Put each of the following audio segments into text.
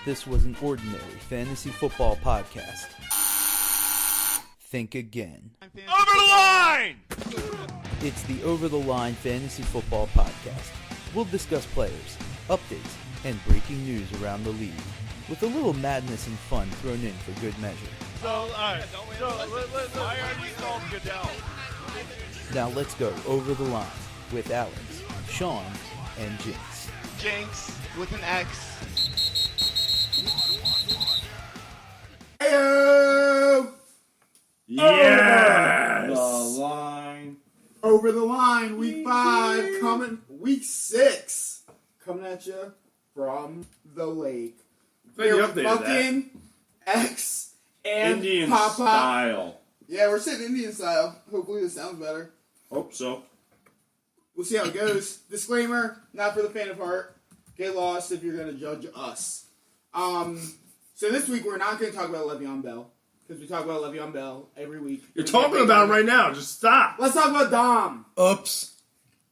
this was an ordinary fantasy football podcast. Think again. Over the line! It's the Over the Line Fantasy Football Podcast. We'll discuss players, updates, and breaking news around the league, with a little madness and fun thrown in for good measure. So, alright. Why are you called Goodell? Now let's go over the line with Alex, Sean, and Jinx. Jinx with an X. Heyo! Yes! The line. Over the line, week 5, coming, week 6, coming at you from the lake. Think you updated fucking X and Indian Papa. style. Yeah, we're sitting Indian style. Hopefully this sounds better. Hope so. We'll see how it goes. Disclaimer, not for the faint of heart. Get lost if you're going to judge us. So this week we're not going to talk about Le'Veon Bell, because we talk about Le'Veon Bell every week. You're talking about it right now. Just stop. Let's talk about Dom. Oops.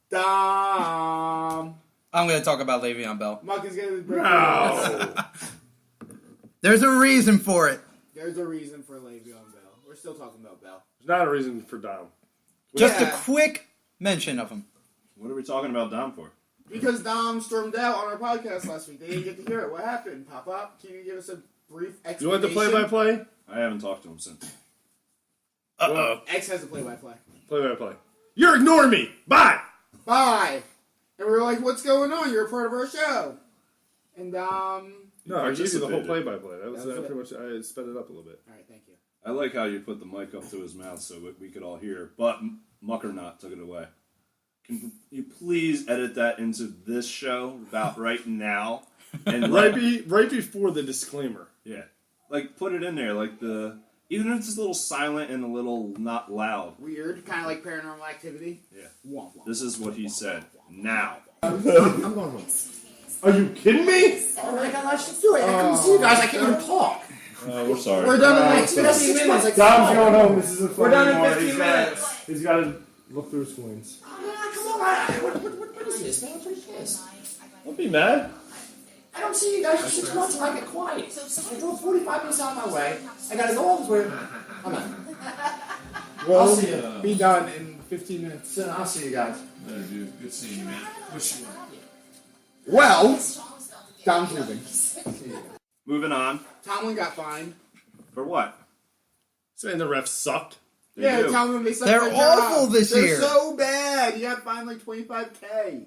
Dom. I'm going to talk about Le'Veon Bell. Muckin's going to break No. There's a reason for it. There's a reason for Le'Veon Bell. We're still talking about Bell. There's not a reason for Dom. Just Yeah. a quick mention of him. What are we talking about Dom for? Because Dom stormed out on our podcast last week. They didn't get to hear it. What happened, Pop-Up? Can you give us a brief explanation? You want the play-by-play? I haven't talked to him since. Uh-oh. X has a play-by-play. Play-by-play. You're ignoring me. Bye. Bye. And we were like, what's going on? You're a part of our show. And, No, I gave you the whole Participated. play-by-play. That was That was it. pretty much. I sped it up a little bit. Alright, thank you. I like how you put the mic up to his mouth so we could all hear, but Muckernot took it away. Can you please edit that into this show about right now? And Right before the disclaimer. yeah, like put it in there, like even if it's a little silent and a little not loud. Weird. Kind of like Paranormal Activity. Yeah, Womp womp. this is what he said. Now, I'm going home. Are you kidding me? Oh my god, I should do it. I come see you guys. I can't even talk. we're sorry. We're done in like 15 minutes. Dom's going home. This isn't funny We're done in anymore. 15 minutes. He's got to look through his coins. Come on, what is this, man? I'm pretty pissed. Don't be mad. I don't see you guys for 6 months and I get quiet. I drove 45 minutes out of my way. I gotta go all the way. I'm not. Well, I'll see you. be done in 15 minutes. So I'll see you guys. Later, dude. Good seeing you, man. Wish you well. Well, Dom's leaving. Moving on. Tomlin got fined. For what? Saying the refs sucked. They Yeah, do. Tomlin, they suck They're their job. awful this They're year. so bad. You got fined like $25K.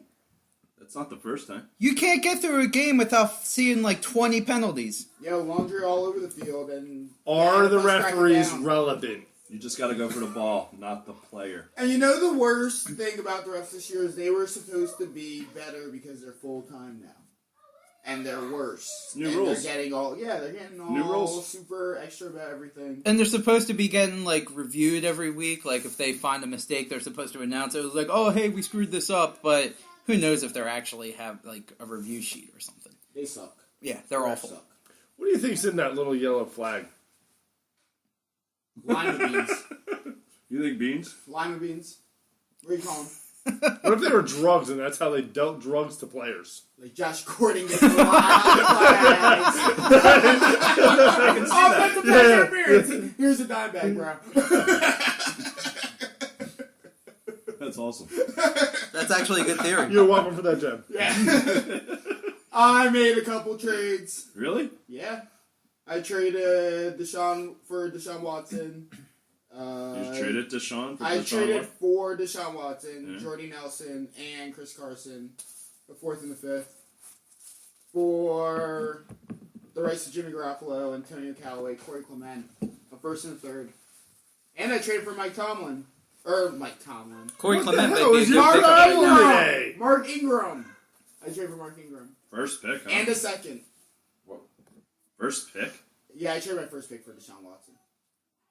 That's not the first time. You can't get through a game without seeing like 20 penalties. Yo, laundry all over the field, and Are yeah, the let's crack it referees down. relevant? You just got to go for the ball, not the player. And you know the worst thing about the refs this year is they were supposed to be better because they're full time now, and they're worse. New and rules. They're getting all they're getting all New rules. super extra about everything. And they're supposed to be getting like reviewed every week. Like if they find a mistake, they're supposed to announce it. It was like, oh, hey, we screwed this up. But who knows if they're actually have like a review sheet or something. They suck. Yeah, they're Refs awful. Suck. What do you think's in that little yellow flag? Lima beans. You think beans? Lima beans. What do you call them? What if they were drugs and that's how they dealt drugs to players? Like Josh Gordon gets a lot of flags. Oh, that's the best appearance. Here's a dime bag, bro. That's awesome. That's actually a good theory. You're welcome for that, Jen. Yeah. I made a couple trades. Really? Yeah. I traded Deshaun for Deshaun Watson. You just traded Deshaun for I Deshaun traded Watson? for Deshaun Watson, Yeah. Jordy Nelson, and Chris Carson, the 4th and the 5th, for the rights to Jimmy Garoppolo, Antonio Callaway, Corey Clement, a 1st and a 3rd. And I traded for Mike Tomlin. Corey What the Clement hell may is be a your good problem pickup. today? Mark Ingram. I traded for Mark Ingram. First pick, huh? And a 2nd. First pick? Yeah, I traded my 1st pick for Deshaun Watson.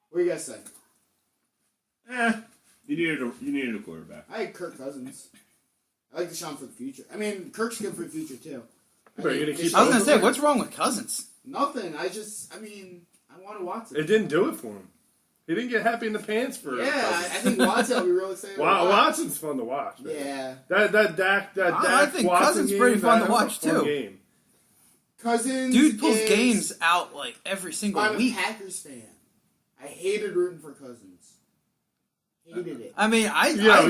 What do you guys think? You needed a quarterback. I had Kirk Cousins. I like Deshaun for the future. I mean, Kirk's good for the future, too. But you're gonna keep- I was gonna say, what's wrong with Cousins? Nothing. I wanted Watson. It didn't do it for him. He didn't get happy in the pants for Yeah, I think Watson will be really excited. Watson's fun to watch. Man. Yeah. That Dak I think Watson Cousins game, pretty fun that to was a watch, fun too. Game. Cousins. Dude pulls is- games out like every single I'm a week. Packers fan. I hated rooting for Cousins. Hated it. I mean,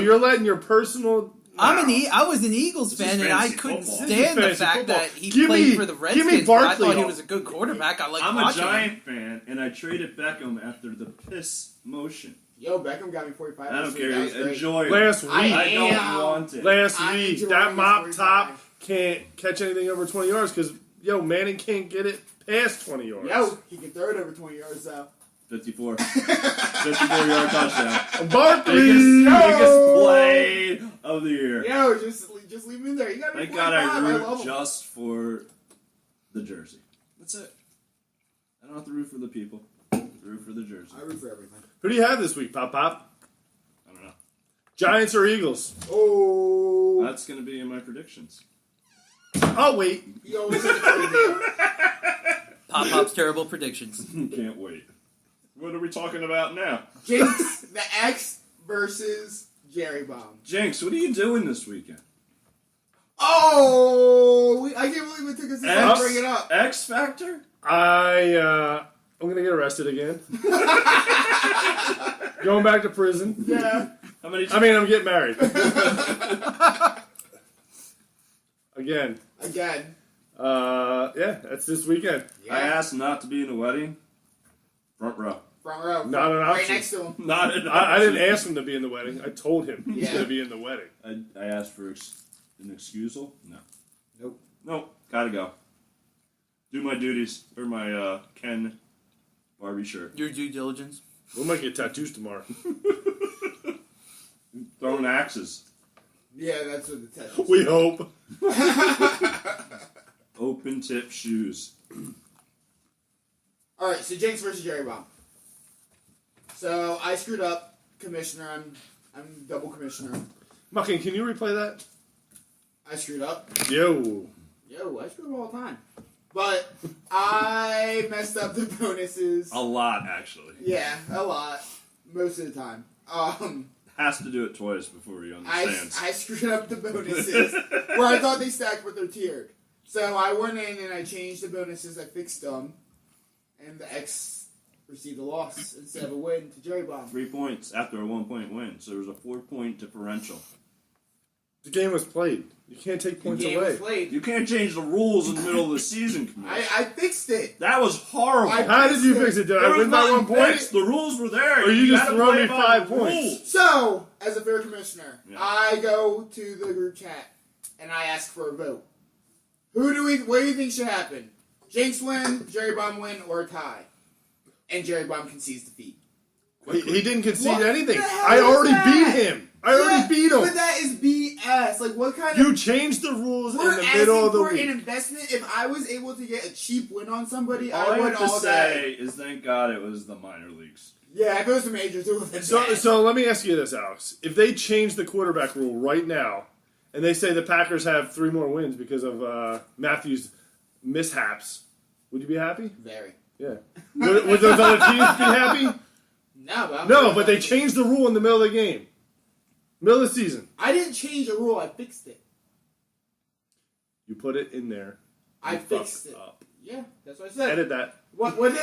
You're letting your personal. I was an Eagles This is fan, and I fantasy couldn't football. stand the Fantasy fact football. that he Give played me- for the give me Redskins. But I Barkley thought he all- was a good quarterback. I like I'm a watching him. Giant fan, and I traded Beckham after the piss motion. Yo, Beckham got me 45. I don't this week. care. That was great. Enjoy it. Last week. I don't am. want it. Last I'm week, enjoying that this mop 45. top can't catch anything over 20 yards because, Manning can't get it past 20 yards. Yo, he can throw it over 20 yards though. 54. 54-yard touchdown. Barkley! Biggest play of the year. Yo, just leave him in there. You got me Thank 45. God I love root him. just for the jersey. That's it. I don't have to root for the people. I have to root for the jersey. I root for everything. Who do you have this week, Pop Pop? I don't know. Giants or Eagles? Oh, That's going to be in my predictions. I'll wait. you always have to play the Pop Pop's terrible predictions. Can't wait. What are we talking about now? Jinx, the X versus Jerry Bomb. Jinx, what are you doing this weekend? Oh, I can't believe it took us this long to bring it up. X Factor? I'm going to get arrested again. Going back to prison. Yeah. How many I mean, I'm getting married. Again. Yeah, that's this weekend. Yeah. I asked not to be in a wedding. Front row. Front row. Not an Right option. next to him. Not an I didn't ask him to be in the wedding. I told him he's Yeah. going to be in the wedding. I asked for an excusal. No. Nope. Nope. Gotta go. Do my duties for my Ken Barbie shirt. Your due diligence. We might get tattoos tomorrow. Throwing axes. Yeah, that's what the test is. We hope. Open tip shoes. All right, so Jinx versus Jerry Bomb. So I screwed up, Commissioner. I'm double commissioner. Mucking, can you replay that? I screwed up. Yo. Yo, I screw up all the time. But I messed up the bonuses. A lot, actually. Yeah, a lot. Most of the time. Has to do it twice before he understands. I screwed up the bonuses where I thought they stacked, but they're tiered. So I went in and I changed the bonuses. I fixed them, and the X received a loss instead of a win to Jerry Bomb. 3 points after a 1 point win, so there was a 4-point differential. The game was played. You can't take The points game away. was played. You can't change the rules in the middle of the season, Commissioner. I fixed it. That was horrible. How did you fix it? Did There I was win by 1 nothing point? fixed. The rules were there. Or you just gotta throw play me by 5 the points? rules. So, as a fair commissioner, Yeah. I go to the group chat and I ask for a vote. What do you think should happen? Jinx win, Jerry Bomb win, or a tie? And Jerry Bomb concedes defeat. He didn't concede What anything. the hell I is already that? beat him. I already beat him. But that is BS. Like, what kind You of... changed the rules in We're the asking middle of the for an week. investment. If I was able to get a cheap win on somebody, All I I would have to all say day. is thank God it was the minor leagues. Yeah, if it was the majors, it would have been So, bad. so let me ask you this, Alex. If they change the quarterback rule right now, and they say the Packers have 3 more wins because of Matthews' mishaps, would you be happy? Very. Yeah. Would those other teams be happy? No, but they changed the rule in the middle of the game. Middle of the season. I didn't change a rule. I fixed it. You put it in there. I You fixed fucked it. up. Yeah, that's what I said. Edit that. What did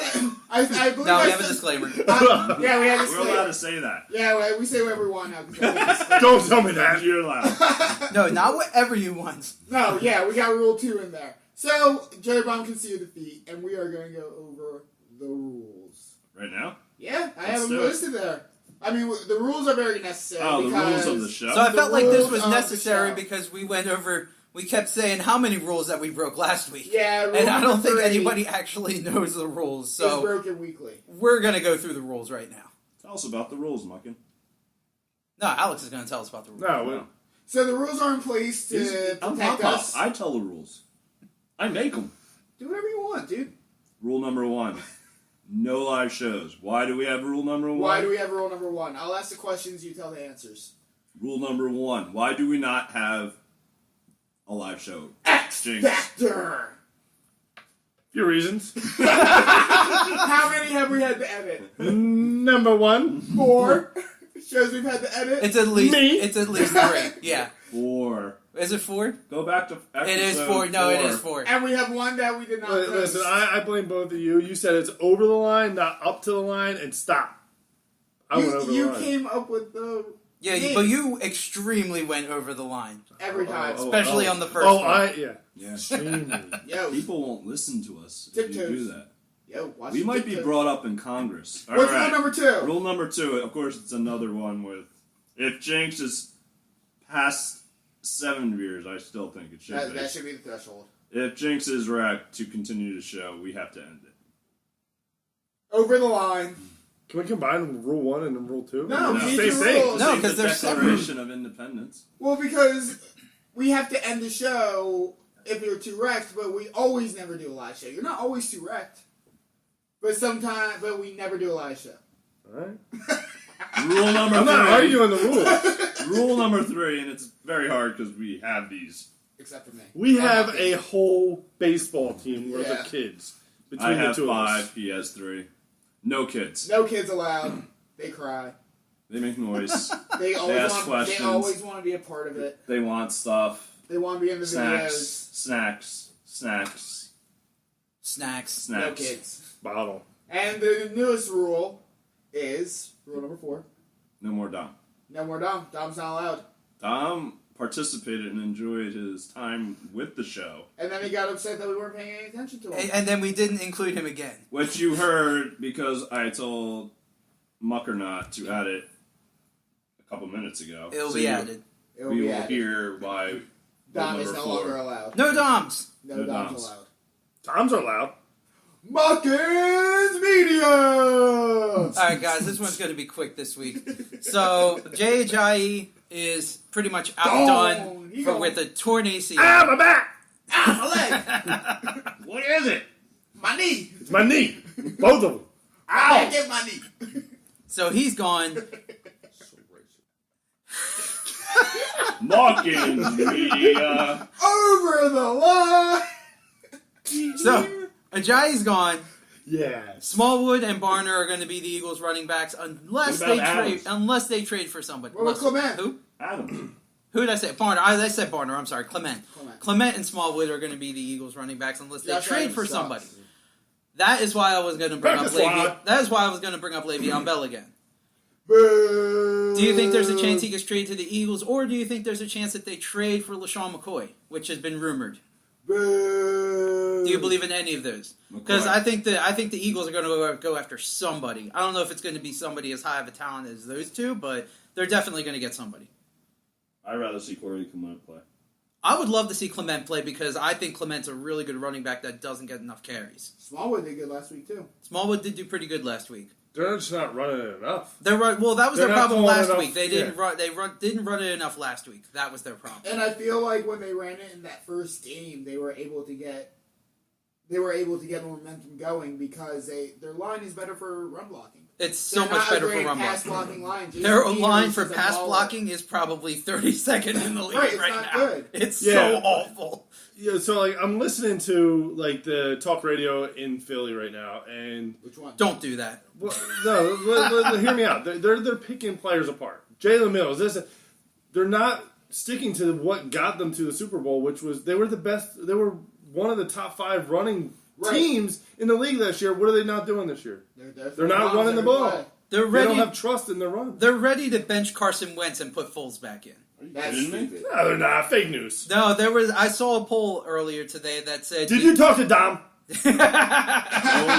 I believe Now I we have a said- disclaimer. Yeah, we have a We're allowed disclaimer. to say that. Yeah, we say whatever we want now. 'cause that's a disclaimer. Don't tell me that. You're allowed. No, not whatever you want. No, yeah, we got Rule 2 in there. So, Jerry Bomb conceded defeat, and we are going to go over the rules. Right now? Yeah, I Let's have them do it. listed there. I mean, the rules are very necessary. Oh, the because rules of the show? So I The felt like this rules was of the necessary show. because we kept saying how many rules that we broke last week. Yeah, rule And I don't number think 3 anybody actually knows the rules. is So broken weekly. we're going to go through the rules right now. Tell us about the rules, Muckin. No, Alex is going to tell us about the rules. No, So the rules are in place to I'm protect Papa. us. I tell the rules. I make them. Do whatever you want, dude. Rule number 1. No live shows. Why do we have rule number 1? Why do we have rule number 1? I'll ask the questions, you tell the answers. Rule number 1. Why do we not have a live show? X Jinx. Factor! few reasons. How many have we had to edit? Number 1. 4 shows we've had to edit. It's at least Me? It's at least 3. Yeah. 4. Is it 4? Go back to episode It is 4. No, it is 4. And we have one that we did not post. Listen, I blame both of you. You said it's over the line, not up to the line, and stop. I went over the You line. came up with the Yeah, name but you extremely went over the line. every time. Especially on the first Oh, one. Yeah. Extremely. Yo, People won't listen to us if you Tiptoes. do that. yo, watch We the might be TikTok. brought up in Congress. All What's right. rule number 2? Rule number 2, of course, it's another one with if Jinx is past 7 years, I still think it should be. That should be the threshold. If Jinx is right to continue the show, we have to end it. Over the line. Can we combine Rule 1 and then Rule 2? No, No. these Same are thing. rules. No, Same 'cause the they're separate. Declaration of Independence. Well, because we have to end the show if you're too wrecked, but we always never do a live show. You're not always too wrecked. But we never do a live show. Alright. Rule number 3. I'm not arguing the rules. Rule number 3, and it's very hard because we have these. Except for me. We I'm have not a whole baseball team worth Yeah. of kids. I Between the have two of 5, us. he has 3. No kids. No kids allowed. They cry. They make noise. They always ask want. They questions. always want to be a part of it. They want stuff. They want to be in the Snacks. videos. Snacks. Snacks. Snacks. No Snacks. kids. Bottle. And the newest rule is rule number 4. No more Dom. No more Dom. Dom's not allowed. Dom participated and enjoyed his time with the show, And then he got upset that we weren't paying any attention to him. And then we didn't include him again. which you heard because I told Muckernot to add it a couple minutes ago. It'll So be you- added. It'll We be will added. hear why. Dom rule is number no 4. longer allowed. No Doms. No, No Dom's Doms. allowed. Toms are loud. Muckins Media! Alright, guys, this one's going to be quick this week. So, JHIE is pretty much outdone He gone. with a torn ACL. Ah, my back! Ah, my leg! What is it? My knee! It's my knee. Both of them. I get my knee! So he's gone. Muckins Media. Over the line! So, Ajayi's gone. Yes. Smallwood and Barner are going to be the Eagles running backs unless What they about trade. Adams? Unless they trade for somebody. What about Clement? Who? Adam. Who did I say? Barner. I said Barner. I'm sorry, Clement. Clement and Smallwood are going to be the Eagles running backs unless they Josh trade Adams for sucks. somebody. That is why I was going to bring up Practice squad. That is why I was going to bring up Le'Veon Bell again. Boo! Do you think there's a chance he gets traded to the Eagles, or do you think there's a chance that they trade for LaShawn McCoy, which has been rumored? Boo! Do you believe in any of those? Because I think the Eagles are going to go after somebody. I don't know if it's going to be somebody as high of a talent as those two, but they're definitely going to get somebody. I'd rather see Corey Clement play. I would love to see Clement play because I think Clement's a really good running back that doesn't get enough carries. Smallwood did good last week, too. Smallwood did do pretty good last week. They're just not running it enough. Well, that was They're their not problem throwing last enough- week. They didn't yeah. run. Didn't run it enough last week. That was their problem. And I feel like when they ran it in that first game, they were able to get momentum going because their line is better for run blocking. It's so They're much not a better for great run pass blocking. blocking line. Jason Their Peters line for is a pass baller. blocking is probably 32nd in the league Right, it's right not now. good. It's Yeah. so awful. Yeah, so like I'm listening to like the talk radio in Philly right now, and Which one? Don't do that. well, no, hear me out. They're picking players apart. Jalen Mills, they're not sticking to what got them to the Super Bowl, which was they were the best. They were one of the top 5 running teams in the league last year. What are they not doing this year? They're not running the ball. They're They ready. don't have trust in their run. They're ready to bench Carson Wentz and put Foles back in. That's kidding me? stupid. No, they're not. Fake news. No, I saw a poll earlier today that said. Did you talk to Dom? No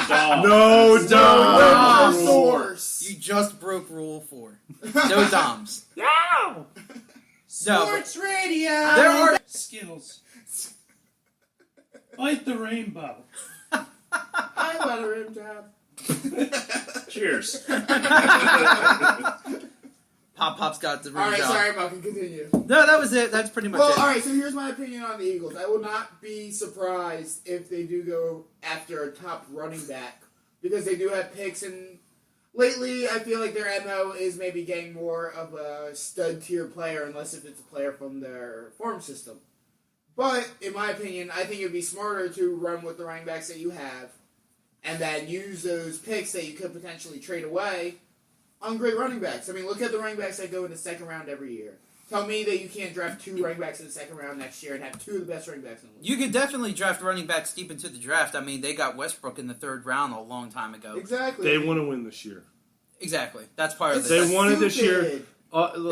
Dom. No, Dom. Where's the source? You just broke Rule 4. No Doms. No. No, but Radio! there are. Skittles. Bite the rainbow. I let her in, Tab. Cheers. Pop's got the ring Alright, job. sorry, Malcolm, continue. No, that was it. That's pretty much Well, it. alright, so here's my opinion on the Eagles. I will not be surprised if they do go after a top running back because they do have picks, and lately I feel like their MO is maybe getting more of a stud tier player unless if it's a player from their farm system. But, in my opinion, I think it would be smarter to run with the running backs that you have and then use those picks that you could potentially trade away on great running backs. I mean, look at the running backs that go in the second round every year. Tell me that you can't draft 2 running backs in the second round next year and have 2 of the best running backs in the league. You could definitely draft running backs deep into the draft. I mean, they got Westbrook in the 3rd round a long time ago. Exactly. They want to win this year. Exactly. That's part of It's the They wanted this year. stupid.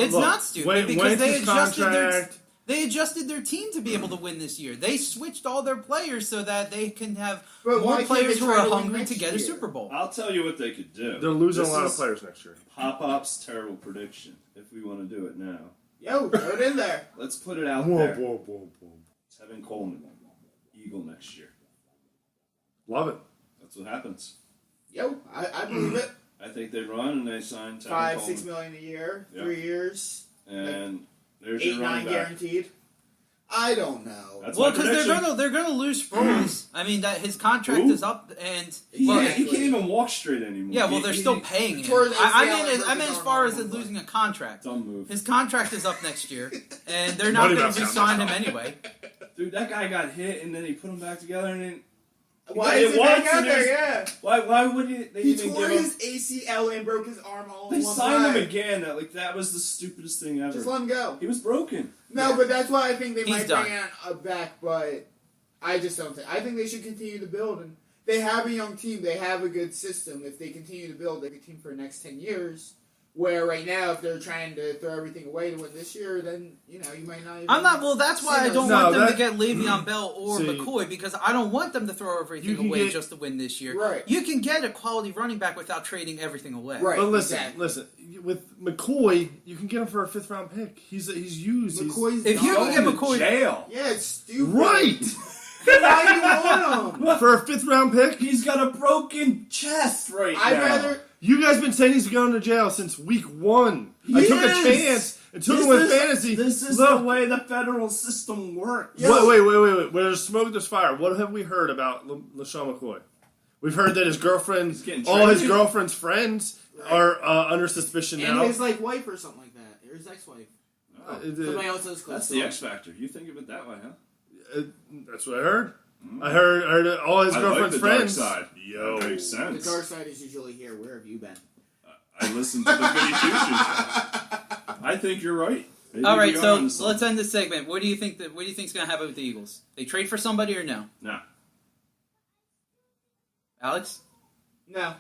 It's not stupid because contract. they adjusted their team to be able to win this year. They switched all their players so that they can have But why more can't players they who try are to win hungry next to get a year? Super Bowl. I'll tell you what they could do. They're losing This a lot of is players next year. Pop-Pop's terrible prediction, if we want to do it now. Yo, throw it in there. Let's put it out there. Tevin Coleman, Eagle next year. Love it. That's what happens. Yo, I believe it. I think they run and they sign Tevin 5, Coleman. $6 million a year, Yeah. 3 years, And there's 8, your 9 running back. guaranteed. I don't know. That's Well, my because prediction. they're gonna lose Sproles. I mean, that his contract Who? is up, and He, well, can't, he can't even walk straight anymore. yeah, well, He- they're he- still paying him. Tore his ACL I and broke mean his as arm far on as one losing a contract. Dumb move. His contract is up next year, and they're not Money going back to down. re-sign him anyway. Dude, that guy got hit and then he put him back together and then... Why He is it wants back out to there? do- Yeah. Why would they He even tore give him... his ACL and broke his arm all in They one signed him play. again. Like, that was the stupidest thing ever. Just let him go. He was broken. No, but that's why I think they He's might done. bring in back, but I just don't think. I think they should continue to build, and they have a young team. They have a good system. If they continue to build a good team for the next 10 years, where right now, if they're trying to throw everything away to win this year, then, you know, you might not even... I'm not. Well, that's why I don't No, want them to that- get Le'Veon Bell or See, McCoy because I don't want them to throw you everything can away get- just to win this year. Right. You can get a quality running back without trading everything away. Right. But listen, exactly. listen. With McCoy, you can get him for a 5th round pick. He's used. He's- McCoy's If you dumb. can get McCoy, Jail. Yeah, it's stupid. right Why do you want him? for a 5th round pick. He's got a broken chest right I'd now. rather... You guys been saying he's going to jail since week 1. I took a Yes. chance and took him with fantasy. This is Look, the way the federal system works. Yeah. Wait. Where there's smoke, there's fire. What have we heard about LaShawn McCoy? We've heard that his girlfriend, He's getting all his traded. girlfriend's friends are under suspicion And now. his, like, wife or something like that. Or his ex-wife. Oh, Somebody else is close that's to the him. X Factor. You think of it that way, huh? That's what I heard. I heard that all his I girlfriend's like the friends. dark side. Yo. That makes The sense. dark side is usually here. Where have you been? I listened to the Goody Two Shoes. I think you're right. Maybe all right. we are So onto something. let's end this segment. What do you think? What do you think's going to happen with the Eagles? They trade for somebody or no? No. Alex, No.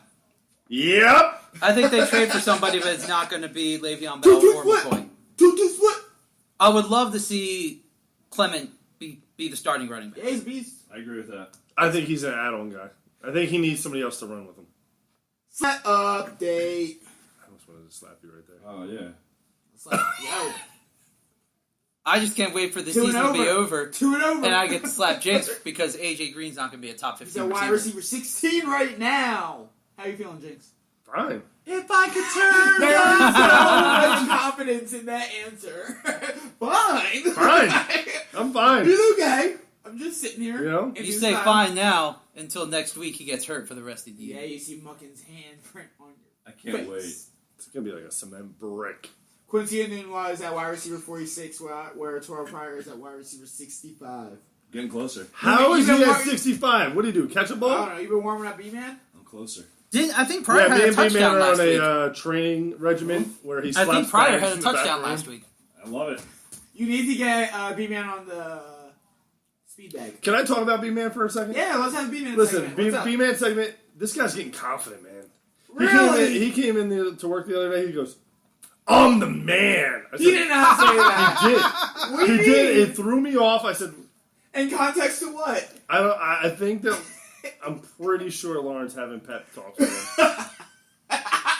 Yep. I think they trade for somebody, but it's not going to be Le'Veon Bell or McCoy. I would love to see Clement be the starting running back. Yeah, he's a beast. I agree with that. I think he's an add-on guy. I think he needs somebody else to run with him. Set update. I almost wanted to slap you right there. Oh, yeah. It's like, yo, I just can't wait for the 2 and season to be over. over, 2 and over. and I get to slap Jinx because AJ Green's not going to be a top He's 15 a wide receiver. receiver 16 right now. How you feeling, Jinx? Fine. If I could turn There is so much confidence in that answer. Fine. Fine. I'm fine. He's okay. I'm just sitting here. You know? And You he's say fine. fine now until next week he gets hurt for the rest of the year. Yeah, you see Muckin's handprint on your I can't face. wait. It's going to be like a cement brick. Quincy Indian was at wide receiver 46, where Toro Pryor is at wide receiver 65. Getting closer. How You is he know at what? 65? What do you do? Catch a I ball? don't know. You been warming up, B-Man? I'm closer. I think Pryor Yeah, had me a and B-Man touchdown are last on week. a training regimen where he I slaps think Pryor bags had a in the back touchdown room. last week. I love it. You need to get B-Man on the speed bag. Can I talk about B-Man for a second? Yeah, let's have B-Man Listen, segment. What's up? B-Man segment, this guy's getting confident, man. Really? He came in to work the other day, he goes, I'm the man. I He said, did not say that. He did. What do He you did. mean? It threw me off. I said, In context to what? I think that I'm pretty sure Lauren's having pep talks with him.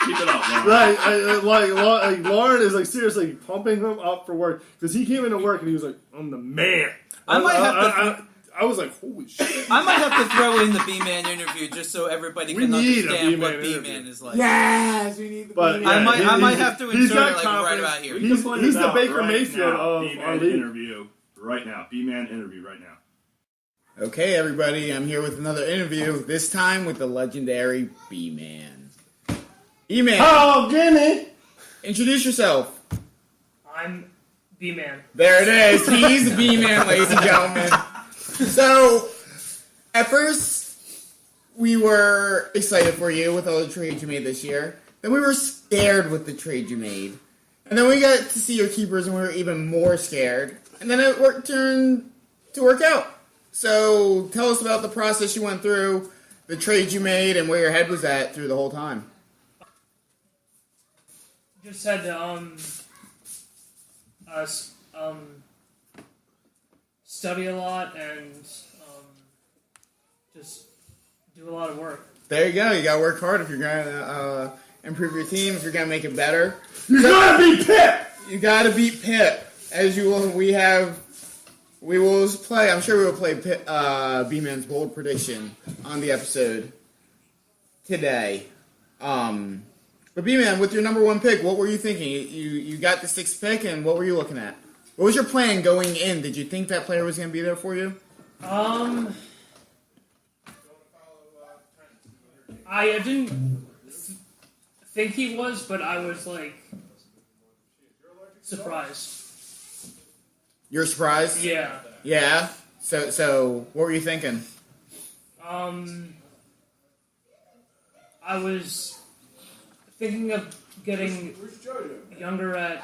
Keep it up, man. Right, like Lauren is like seriously pumping him up for work because he came into work and he was like, "I'm the man." I might have to- I was like, "Holy shit!" I might have to throw in the B-Man interview just so everybody We can need a understand what B-Man B-Man interview. is like. Yes, we need the But B-Man. yeah, I might have to he's insert got it like right confidence. about here. We can He's point the it out Baker right Mayfield now. of B-Man our league. interview right now. B-Man interview right now. Okay, everybody, I'm here with another interview. This time with the legendary B-Man. B-Man, Oh, gimme! introduce yourself. I'm B-Man. There it is. He's the B-Man, ladies and gentlemen. So, at first, we were excited for you with all the trades you made this year. Then we were scared with the trade you made. And then we got to see your keepers, and we were even more scared. And then it turned to work out. So tell us about the process you went through, the trades you made, and where your head was at through the whole time. Just had to study a lot and just do a lot of work. There you go. You got to work hard if you're going to improve your team, if you're going to make it better. You gotta beat Pitt! You got to beat Pitt. As you will, we will play, I'm sure we will play B-Man's bold prediction on the episode today. But B-Man, with your number one pick, what were you thinking? You got the 6th pick, and what were you looking at? What was your plan going in? Did you think that player was going to be there for you? I didn't think he was, but I was surprised. You're surprised? Yeah. Yeah? So what were you thinking? I was thinking of getting younger at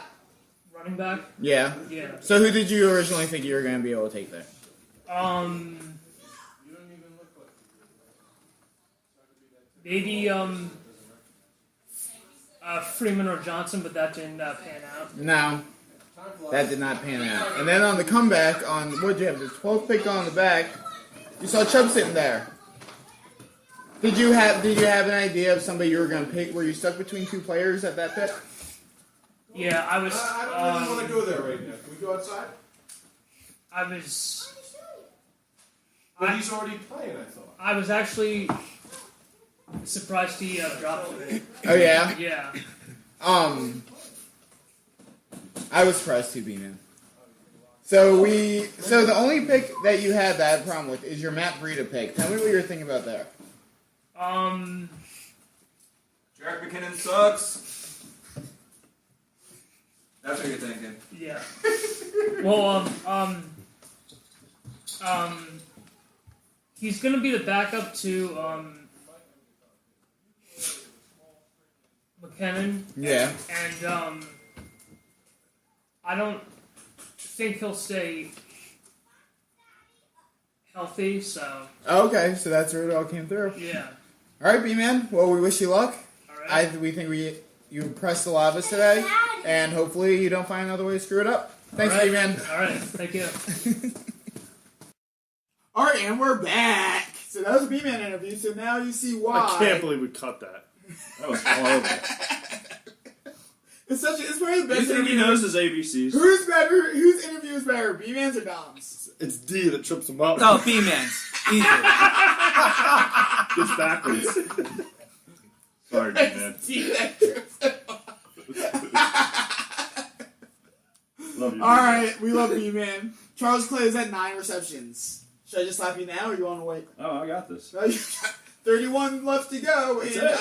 running back. Yeah? Yeah. So who did you originally think you were going to be able to take there? Maybe Freeman or Johnson, but that didn't pan out. No. That did not pan out. And then on the comeback, what did you have? The 12th pick on the back, you saw Chubb sitting there. Did you have an idea of somebody you were going to pick? Were you stuck between two players at that pick? Yeah, I was. I don't really want to go there right now. Can we go outside? I was. But he's already playing, I thought. I was actually surprised he dropped it. Oh yeah. Yeah. I was surprised too, B-Man. So the only pick that you had that I had a problem with is your Matt Breida pick. Tell me what you're thinking about there. Jarek McKinnon sucks. That's what you're thinking. Yeah. Well, he's gonna be the backup to McKinnon. Yeah. And I don't think he'll stay healthy, so. Okay, so that's where it all came through. Yeah. All right, B-Man. Well, we wish you luck. All right. We think you impressed a lot of us today, and hopefully you don't find another way to screw it up. Thanks, All right. B-Man. All right, thank you. All right, and we're back. So that was a B-Man interview, so now you see why. I can't believe we cut that. That was horrible. It's probably the best You think he interview. knows his ABCs? Who's better? Whose interview is better, B-Man's or Dom's? It's D that trips him up. No, B-Man's. Easy. It's backwards. Sorry, man. Love you. All right, we love B-Man. Charles Clay is at 9 receptions. Should I just slap you now, or you want to wait? Oh, I got this. 31 left to go in, That's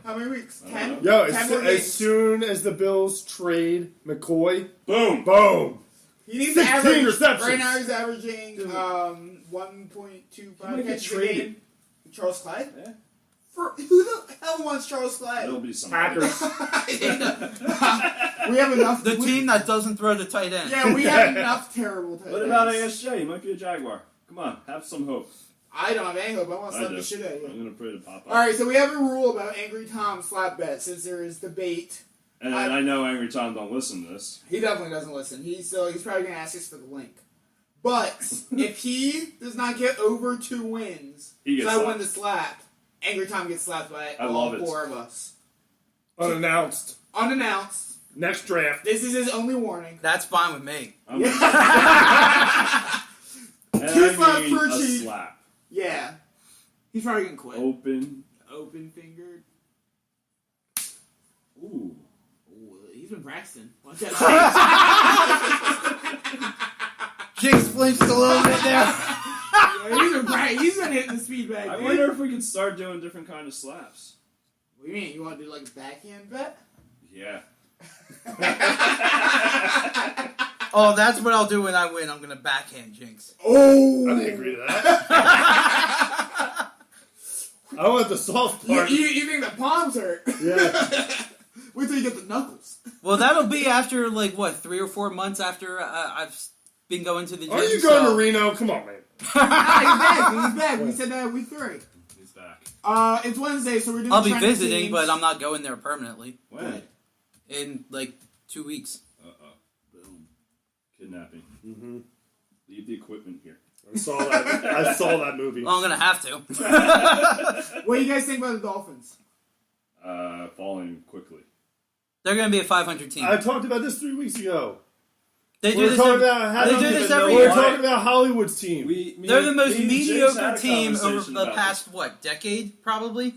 how many weeks? 10? Yo, 10 more as games. soon as the Bills trade McCoy, Boom. boom. He needs to 16 average, receptions. right now he's averaging 1.25 might get catches a traded. game. Charles Clay? Yeah. Who the hell wants Charles Clay? It'll be somebody. Packers. We have enough. The team that doesn't throw the tight end. Yeah, we have enough terrible tight What about ends. ASJ? He might be a Jaguar. Come on, have some hope. I don't have any hope. I want to I slap do. the shit out of you. I'm gonna pray to pop up. Alright, so we have a rule about Angry Tom slap bet since there is debate. And I know Angry Tom don't listen to this. He definitely doesn't listen. He's probably going to ask us for the link. But if he does not get over 2 wins, He gets so I slapped. win the slap, Angry Tom gets slapped by I all love it. 4 of us. Unannounced. Unannounced. Next draft. This is his only warning. That's fine with me. And 2 slaps I mean per a cheek. slap. Yeah. He's probably going to quit. Open. Open fingered. Ooh. Ooh, he's been practicing. Watch that. Jinx flinched a little bit there. He's been hitting the speed bag. I dude. wonder if we could start doing different kind of slaps. What do you mean? You want to do like a backhand bet? Yeah. Oh, that's what I'll do when I win. I'm going to backhand Jinx. Oh! I didn't agree to that. I want the soft part. You think the palms hurt? Yeah. Wait till you get the knuckles. Well, that'll be after, 3 or 4 months after I've been going to the gym. Are you going to Reno? Come on, man. He's back. We said that week 3. He's back. It's Wednesday, so we're doing I'll be trending visiting, teams. but I'm not going there permanently. When? In, 2 weeks. Boom. Kidnapping. Mm-hmm. Leave the equipment here. I saw that movie. Well, I'm going to have to. What do you guys think about the Dolphins? Falling quickly. They're going to be a 500 team. I talked about this 3 weeks ago. They do We're this talking every, about they do this every We're year. talking about Hollywood's team. They're the most me and James had mediocre a team over conversation the about past, decade, probably?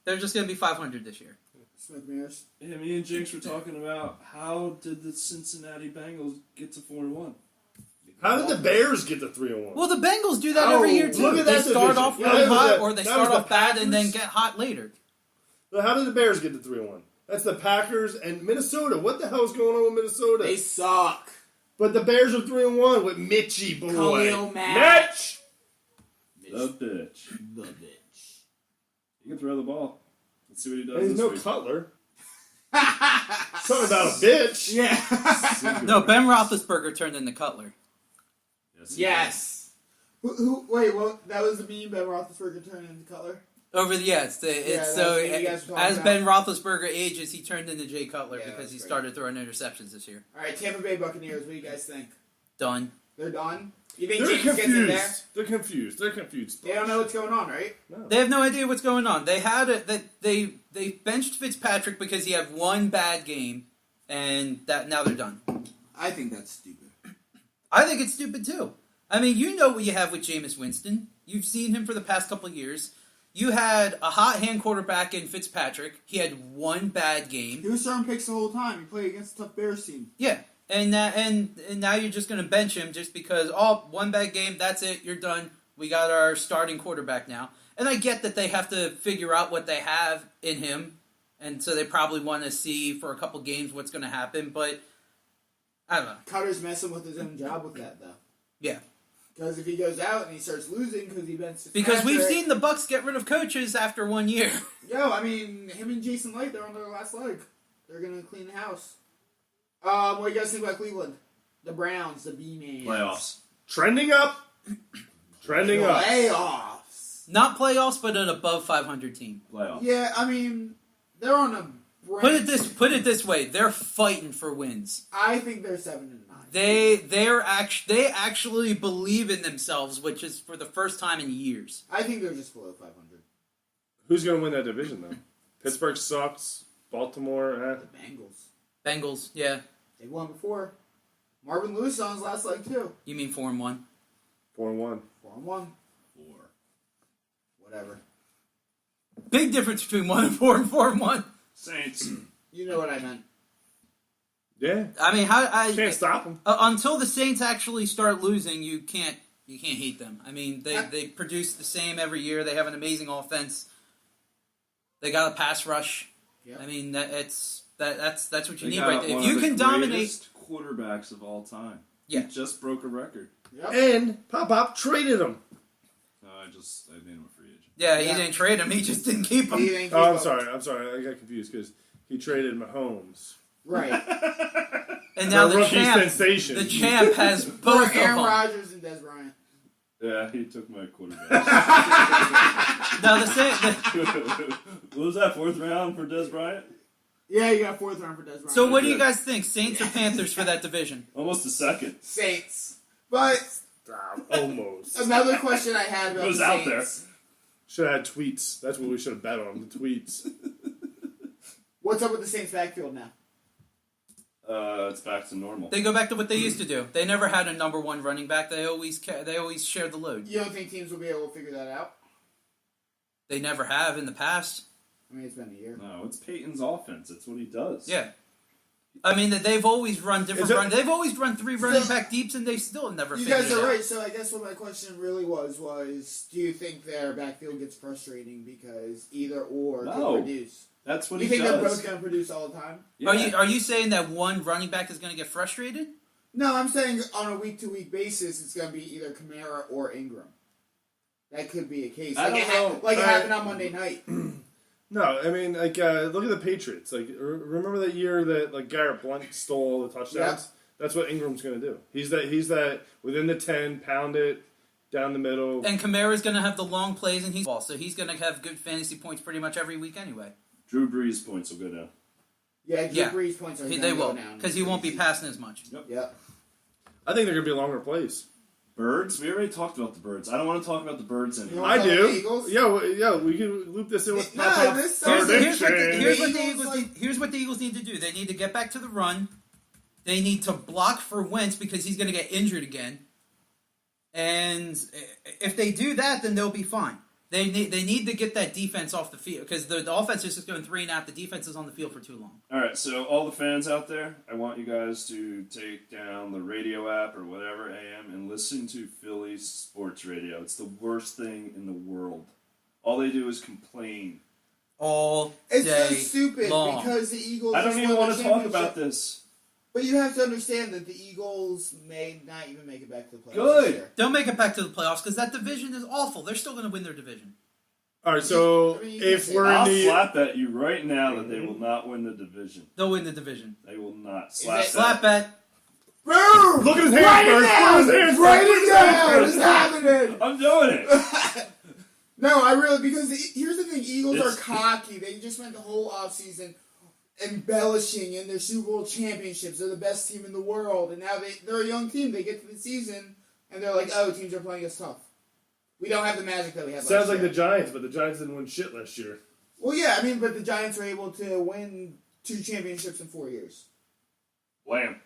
They're just going to be 500 this year. Smoke mirrors. Yeah, me and Jinx were talking about how did the Cincinnati Bengals get to 4-1? How did the Bears get to 3-1? Well, the Bengals do that every year, too. look at They that start division. off Yeah, really that was hot, the- or they that start was off the bad and then Packers. get hot later. But how did the Bears get to 3-1? That's the Packers and Minnesota. What the hell is going on with Minnesota? They suck. But the Bears are 3-1 with Mitchie boy. Khalil Mack. Mitch. The bitch. The bitch. You can throw the ball. Let's see what he does. And he's this no week. Cutler. Something about a bitch. Yeah. No, Ben Roethlisberger turned into Cutler. Yes. Wait, well, that was the meme Ben Roethlisberger turned into Cutler? It's so that's what you guys were talking as about. Ben Roethlisberger ages, he turned into Jay Cutler Yeah, because that's he great. started throwing interceptions this year. All right, Tampa Bay Buccaneers, what do you guys think? Done. They're done? You think They're James gets in there? confused. They're confused. They're confused. They don't know what's going on, right? No. They have no idea what's going on. They had they benched Fitzpatrick because he had one bad game, and that now they're done. I think that's stupid. I think it's stupid too. I mean, you know what you have with Jameis Winston. You've seen him for the past couple of years. You had a hot hand quarterback in Fitzpatrick. He had one bad game. He was throwing picks the whole time. He played against a tough Bears team. Yeah, and now you're just going to bench him just because one bad game. That's it. You're done. We got our starting quarterback now. And I get that they have to figure out what they have in him, and so they probably want to see for a couple games what's going to happen. But I don't know. Cutter's messing with his own job with that, though. Yeah, Because if he goes out and he starts losing because he benched because we've Fitzpatrick- seen the Bucks get rid of coaches after 1 year. Yo, I mean, him and Jason Light, they're on their last leg. They're going to clean the house. What do you guys think about Cleveland? The Browns, the B-Man. Playoffs. Trending up. Trending up. Playoffs. Not playoffs, but an above 500 team. Playoffs. Yeah, I mean, they're on a brand. Put it this way: they're fighting for wins. I think they're 7-9. They actually believe in themselves, which is for the first time in years. I think they're just below 500. Who's going to win that division, though? Pittsburgh sucks. Baltimore, The Bengals. Bengals, yeah. They won before. Marvin Lewis on his last leg, too. You mean 4-1? 4-1. 4-1. 4. Whatever. Big difference between 1 and 4 and 4 and 1. Saints. You know what I meant. Yeah. I mean, Can't stop them. Until the Saints actually start losing, you can't hate them. I mean, they produce the same every year. They have an amazing offense. They got a pass rush. Yep. I mean, that's what you They need got right there. one If you of the can dominate, greatest quarterbacks of all time. Yeah. He just broke a record. Yep. And Pop traded him. No, I made him a free agent. yeah, he Yeah. didn't trade him. He just didn't keep him. He didn't keep Oh, I'm up. sorry. I got confused because he traded Mahomes. Right. And now The the rookie champ sensation. has For both of Aaron them. Rodgers and Des Bryant. Yeah, he took my quarterback. Now the What was that, 4th round for Des Bryant? Yeah, you got 4th round for Des Bryant. So what do you guys think, Saints or Panthers for that division? Almost a second. Saints. But Almost. another question I had about It was the out Saints. Should have had tweets. That's what we should have bet on. The tweets. What's up with the Saints backfield now? It's back to normal. They go back to what they used to do. They never had a number one running back. They always shared the load. You don't think teams will be able to figure that out? They never have in the past. I mean, it's been a year. No, it's Peyton's offense. It's what he does. Yeah. I mean, that they've always run different Is it- run. They've always run 3 running back deeps, and they still have never You figured guys it are out. right. So I guess what my question really was do you think their backfield gets frustrating because either or No. can produce? That's what Do you he think they're does. both going to produce all the time? Yeah. Are you saying that one running back is going to get frustrated? No, I'm saying on a week-to-week basis, it's going to be either Kamara or Ingram. That could be a case. I don't know. Like it happened on Monday night. No, I mean, like, look at the Patriots. Like, remember that year that like Garrett Blunt stole all the touchdowns? Yeah. That's what Ingram's going to do. He's that within the 10, pound it down the middle. And Kamara's going to have the long plays, and so he's going to have good fantasy points pretty much every week anyway. Drew Brees points will go down. Yeah, Drew Brees points are going to They go will, down. because he won't be passing as much. Yep. I think they're going to be longer plays. Birds? We already talked about the birds. I don't want to talk about the birds anymore. I talk about the do. Eagles? Yeah, we can loop this in with No, pop-up this- Here's what the Eagles need to do. They need to get back to the run. They need to block for Wentz because he's going to get injured again. And if they do that, then they'll be fine. They need to get that defense off the field because the offense is just going 3-and-out. The defense is on the field for too long. All right, so all the fans out there, I want you guys to take down the radio app or whatever AM and listen to Philly sports radio. It's the worst thing in the world. All they do is complain. All It's day so stupid long. because the Eagles. I don't just even won want the to talk about championship. this. But you have to understand that the Eagles may not even make it back to the playoffs. Good. This year. They'll make it back to the playoffs because that division is awful. They're still going to win their division. All right, so I mean, if you we're I'll in the slap at you right now that they will not win the division. They'll win the division. They will not. it- Slap bet. Boom! Look at his hands, Write it Bird. down! Look at his hands, Write Bird. it down! It's happening! I'm doing it. No, I really, because here's the thing, Eagles It's- are cocky. They just spent the whole offseason embellishing in their Super Bowl championships. They're the best team in the world. And now they're a young team. They get to the season, and they're like, oh, teams are playing us tough. We don't have the magic that we had sounds last like year. the Giants, but the Giants didn't win shit last year. Well, yeah, I mean, but the Giants were able to win 2 championships in 4 years. Wham.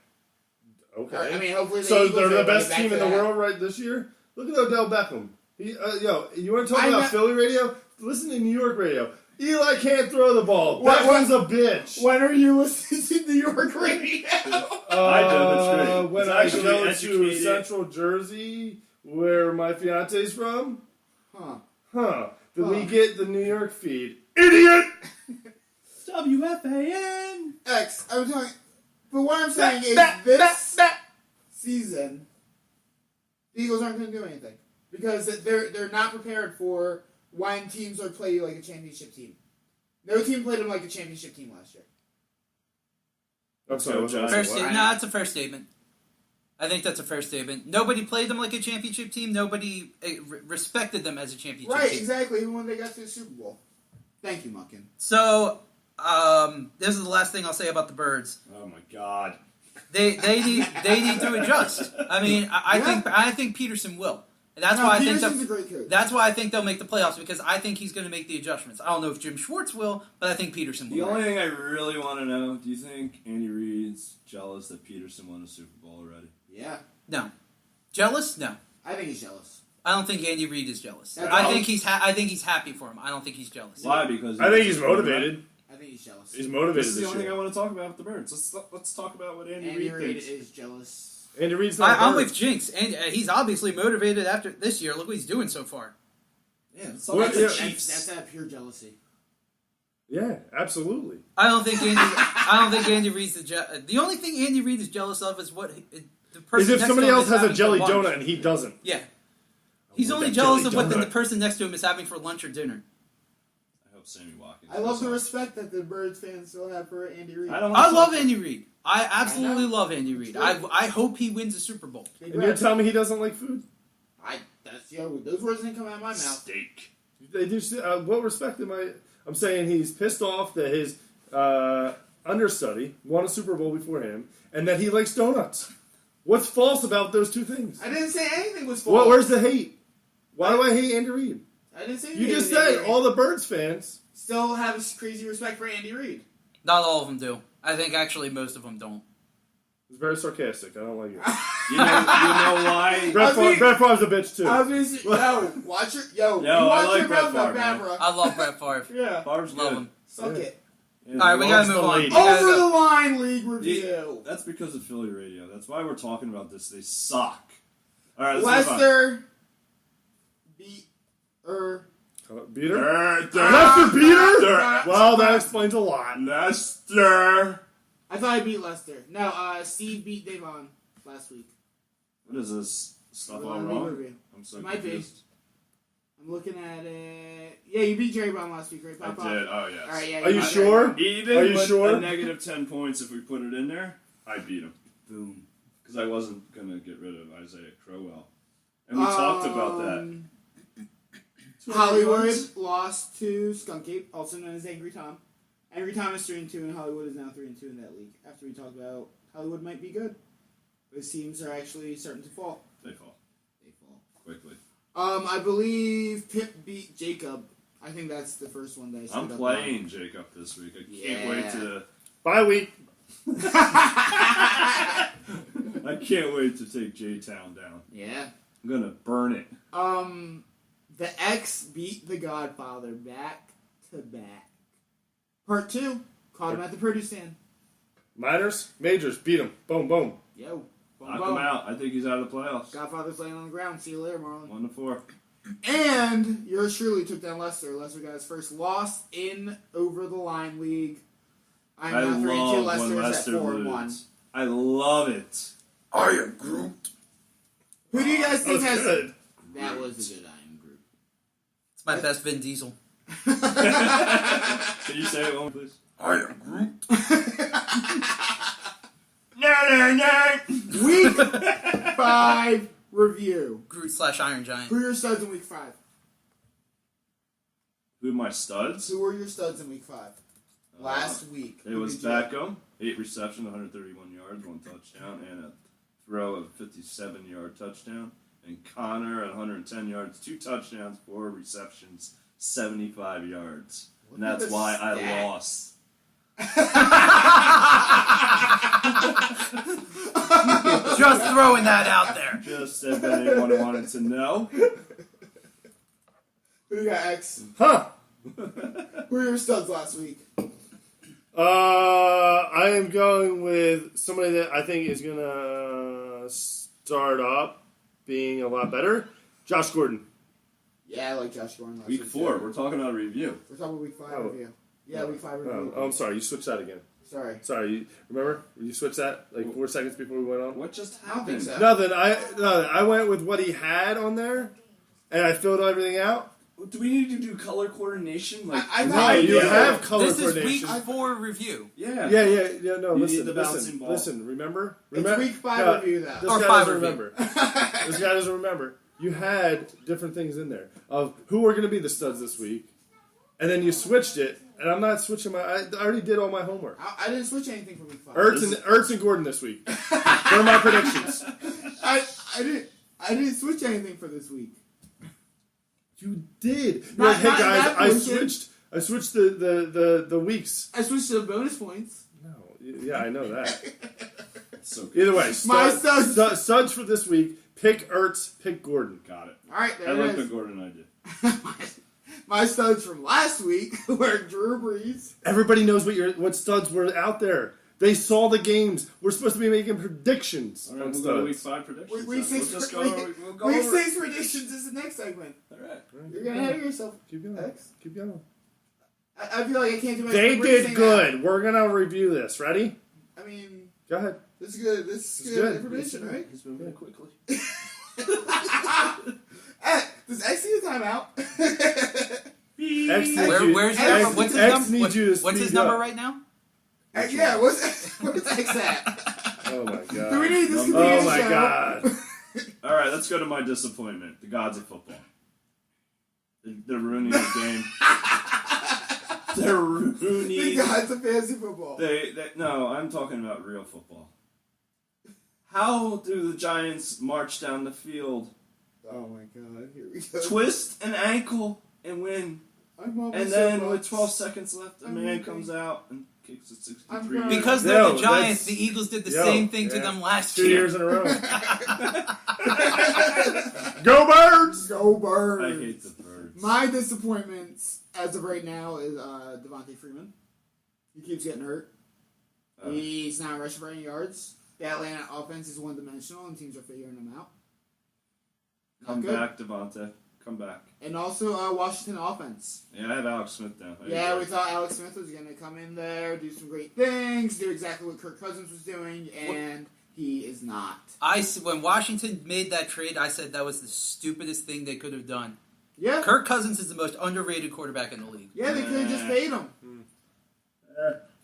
Okay. I mean, hopefully the So Eagles they're are the able to best get back team to in the that. world right this year. Look at Odell Beckham. You want to talk I'm about not- Philly radio? Listen to New York radio. Eli can't throw the ball. What- Beckham's a bitch. When are you listening to New York radio? I do, it's great. When It's I actually go to educated. Central Jersey, where my fiance's from, Huh. Did we get the New York feed? Idiot! WFAN. X, I'm telling but what I'm saying is this season, the Eagles aren't going to do anything. Because they're not prepared for when teams are played like a championship team. No team played them like a championship team last year. I'm sorry, what's that? Fair statement. No, that's a fair statement. I think that's a fair statement. Nobody played them like a championship team. Nobody respected them as a championship Right, team. exactly. Even when they got to the Super Bowl. Thank you, Muckin. So, this is the last thing I'll say about the Birds. Oh my God. They need to adjust. I mean, I think Peterson will. And that's why I think Peterson's a great coach. that's why I think they'll make the playoffs because I think he's going to make the adjustments. I don't know if Jim Schwartz will, but I think Peterson will. The only thing I really want to know, do you think Andy Reid's jealous that Peterson won a Super Bowl already? Yeah. No. Jealous? No. I think he's jealous. I don't think Andy Reid is jealous. That's I all- think he's happy for him. I don't think he's jealous. Why? Because I think he's motivated. I think he's jealous. He's motivated This is the this only thing I year. want to talk about with the Birds. Let's talk about what Andy, Andy Reid Reid thinks. is jealous. Andy Reid's not I'm a with bird. Jinx, and he's obviously motivated after this year. Look what he's doing so far. Yeah, it's What- like the yeah, Chiefs. That's pure jealousy. Yeah, absolutely. I don't think Andy Reid's the only thing Andy Reid is jealous of is what the person Is if next somebody to him else is has a having jelly for lunch. donut and he doesn't. Yeah, he's want only that jealous jelly of what the donut. person next to him is having for lunch or dinner. I hope Sammy Watkins. I love the does respect that the Birds fans still have for Andy Reid. that. I don't. I wanna love talk- Andy Reid. I absolutely I know. love Andy Reid. I hope he wins a Super Bowl. Big And you're rep. telling me he doesn't like food? Those words didn't come out of my mouth. Steak. They do. What respect am I? I'm saying he's pissed off that his understudy won a Super Bowl before him, and that he likes donuts. What's false about those two things? I didn't say anything was false. Where's the hate? Why do I hate Andy Reid? I didn't say You anything. just with Andy said Reid. all the Birds fans. Still have crazy respect for Andy Reid. Not all of them do. I think actually most of them don't. It's very sarcastic. I don't like it. You know why? Brett Favre's a bitch too. I was gonna say, watch your, Yo, you I watch like your Brett mouth about Favre, man. Favre. I love Brett Favre. Yeah, Favre's Love good. him. suck Yeah. it. Yeah, All right, we gotta loves move the on. lady. We gotta Over go. the line league review. That's because of Philly radio. That's why we're talking about this. They suck. All right, let's move on. Leicester beat Beater? Leicester. Leicester beater? Leicester. Well, that explains a lot. Leicester. I thought I beat Leicester. No, Steve beat Devon last week. What is this? Stuff all League wrong? review. I'm so It might be. confused. I'm looking at it. Yeah, you beat Jerry Brown last week, right, I Papa? did. Oh, yes. All right, yeah. Are you sure? Even Are you with sure? a negative 10 points, if we put it in there, I beat him. Boom. Because I wasn't going to get rid of Isaiah Crowell. And we talked about that. Hollywood lost to Skunk Ape, also known as Angry Tom. Angry Tom is 3-2, and Hollywood is now 3-2 in that league. After we talked about Hollywood might be good, those teams are actually starting to fall. They fall. Quickly. I believe Pip beat Jacob. I think that's the first one that I I'm playing Jacob this week. I can't wait to... Bye week. I can't wait to take J-Town down. Yeah. I'm going to burn it. The X beat the Godfather back to back. Part 2. Caught him at the produce stand. Minors, majors, beat him. Boom, boom. Yo. Boom, Knock boom. him out. I think he's out of the playoffs. Godfather's laying on the ground. See you later, Marlon. 1-4. And yours truly took down Lester. Lester got his first loss in Over the Line League. I'm now 3-2. love when Lester is at Lester 4-1. loses. I love it. I am Groot. Who do you guys think has... Good. That was a good I am Groot. It's my best Vin Diesel. Can you say it one, please? I am Groot. Week 5 review. Groot / Iron Giant. Who are your studs in week 5? Who are my studs? Who were your studs in week 5? Last week. It was Beckham, 8 reception, 131 yards, 1 touchdown, and a throw of 57-yard touchdown. And Connor at 110 yards, 2 touchdowns, 4 receptions, 75 yards. And that's why I lost. Just throwing that out there. Just if anyone wanted to know. Who you got, X? Huh. Who were your studs last week? I am going with somebody that I think is going to start up being a lot better. Josh Gordon. Yeah, I like Josh Gordon last Week week. 4, we're talking about a review. We're talking about week 5 Oh. review. Yeah, week 5 review. Oh, I'm sorry. You switched that again. Sorry. Sorry. You, remember? You switched that like 4 seconds before we went on? What just I don't think happened? so. Nothing. I went with what he had on there, and I filled everything out. Do we need to do color coordination? Like, I No, thought you did. have color This is coordination. week 4 review. yeah. Yeah. No, You listen, need the bouncing ball. listen. Remember? It's week 5 review, though. This Or guy 5 doesn't review. remember. This guy doesn't remember. You had different things in there of who were going to be the studs this week, and then you switched it. And I'm not switching my. I already did all my homework. I didn't switch anything from week 5. Ertz and Gordon this week. They're my predictions. I didn't switch anything for this week. You did. You're Not- like, hey not guys, that I portion. switched the weeks. I switched to the bonus points. No, yeah, I know that. So good. Either way, My studs. studs for this week. Pick Ertz, pick Gordon. Got it. All right, I there like it the is. Gordon idea. My studs from last week were Drew Brees. Everybody knows what studs were out there. They saw the games. We're supposed to be making predictions. All right, on we'll go to week studs. 5 predictions. Week then. 6 We'll just go, week, we'll go week over it. 6 predictions is the next segment. All right. You're getting ahead of yourself. Keep going. X. Keep going. I feel like I can't do my They predicting did good. We're gonna review this. Ready? that. I mean, Go ahead. this is good. This is It's good good. information, right? He's moving quickly. Does X see a timeout? X needs you- Where's X- your, what's his X number? needs you to What's his speed number up. right now? Yeah, where's X at? Oh my god. Do we need this to be Oh a my show? god. All right, let's go to my disappointment. The gods of football. They're ruining the game. They're The ruining. gods of fantasy football. No, I'm talking about real football. How do the Giants march down the field, Oh my god, here we go. twist an ankle, and win? I'm on And my then soapbox. with 12 seconds left, a I'm man weeping. comes out and kicks it 63 I'm yards. crying. Because they're No, the Giants, that's- the Eagles did the Yo, same thing to yeah. them last 2 year. years in a row. Go Birds! Go I Birds. hate the birds. My disappointments as of right now is Devontae Freeman. He keeps getting hurt. He's not rushing for any yards. The Atlanta offense is one-dimensional, and teams are figuring him out. Not Come good. back, Devontae. Come back. And also Washington offense. Yeah, I have Alex Smith down. I Yeah, agree. we thought Alex Smith was going to come in there, do some great things, do exactly what Kirk Cousins was doing, and he is not. When Washington made that trade, I said that was the stupidest thing they could have done. Yeah. Kirk Cousins is the most underrated quarterback in the league. Yeah, they could have just paid him.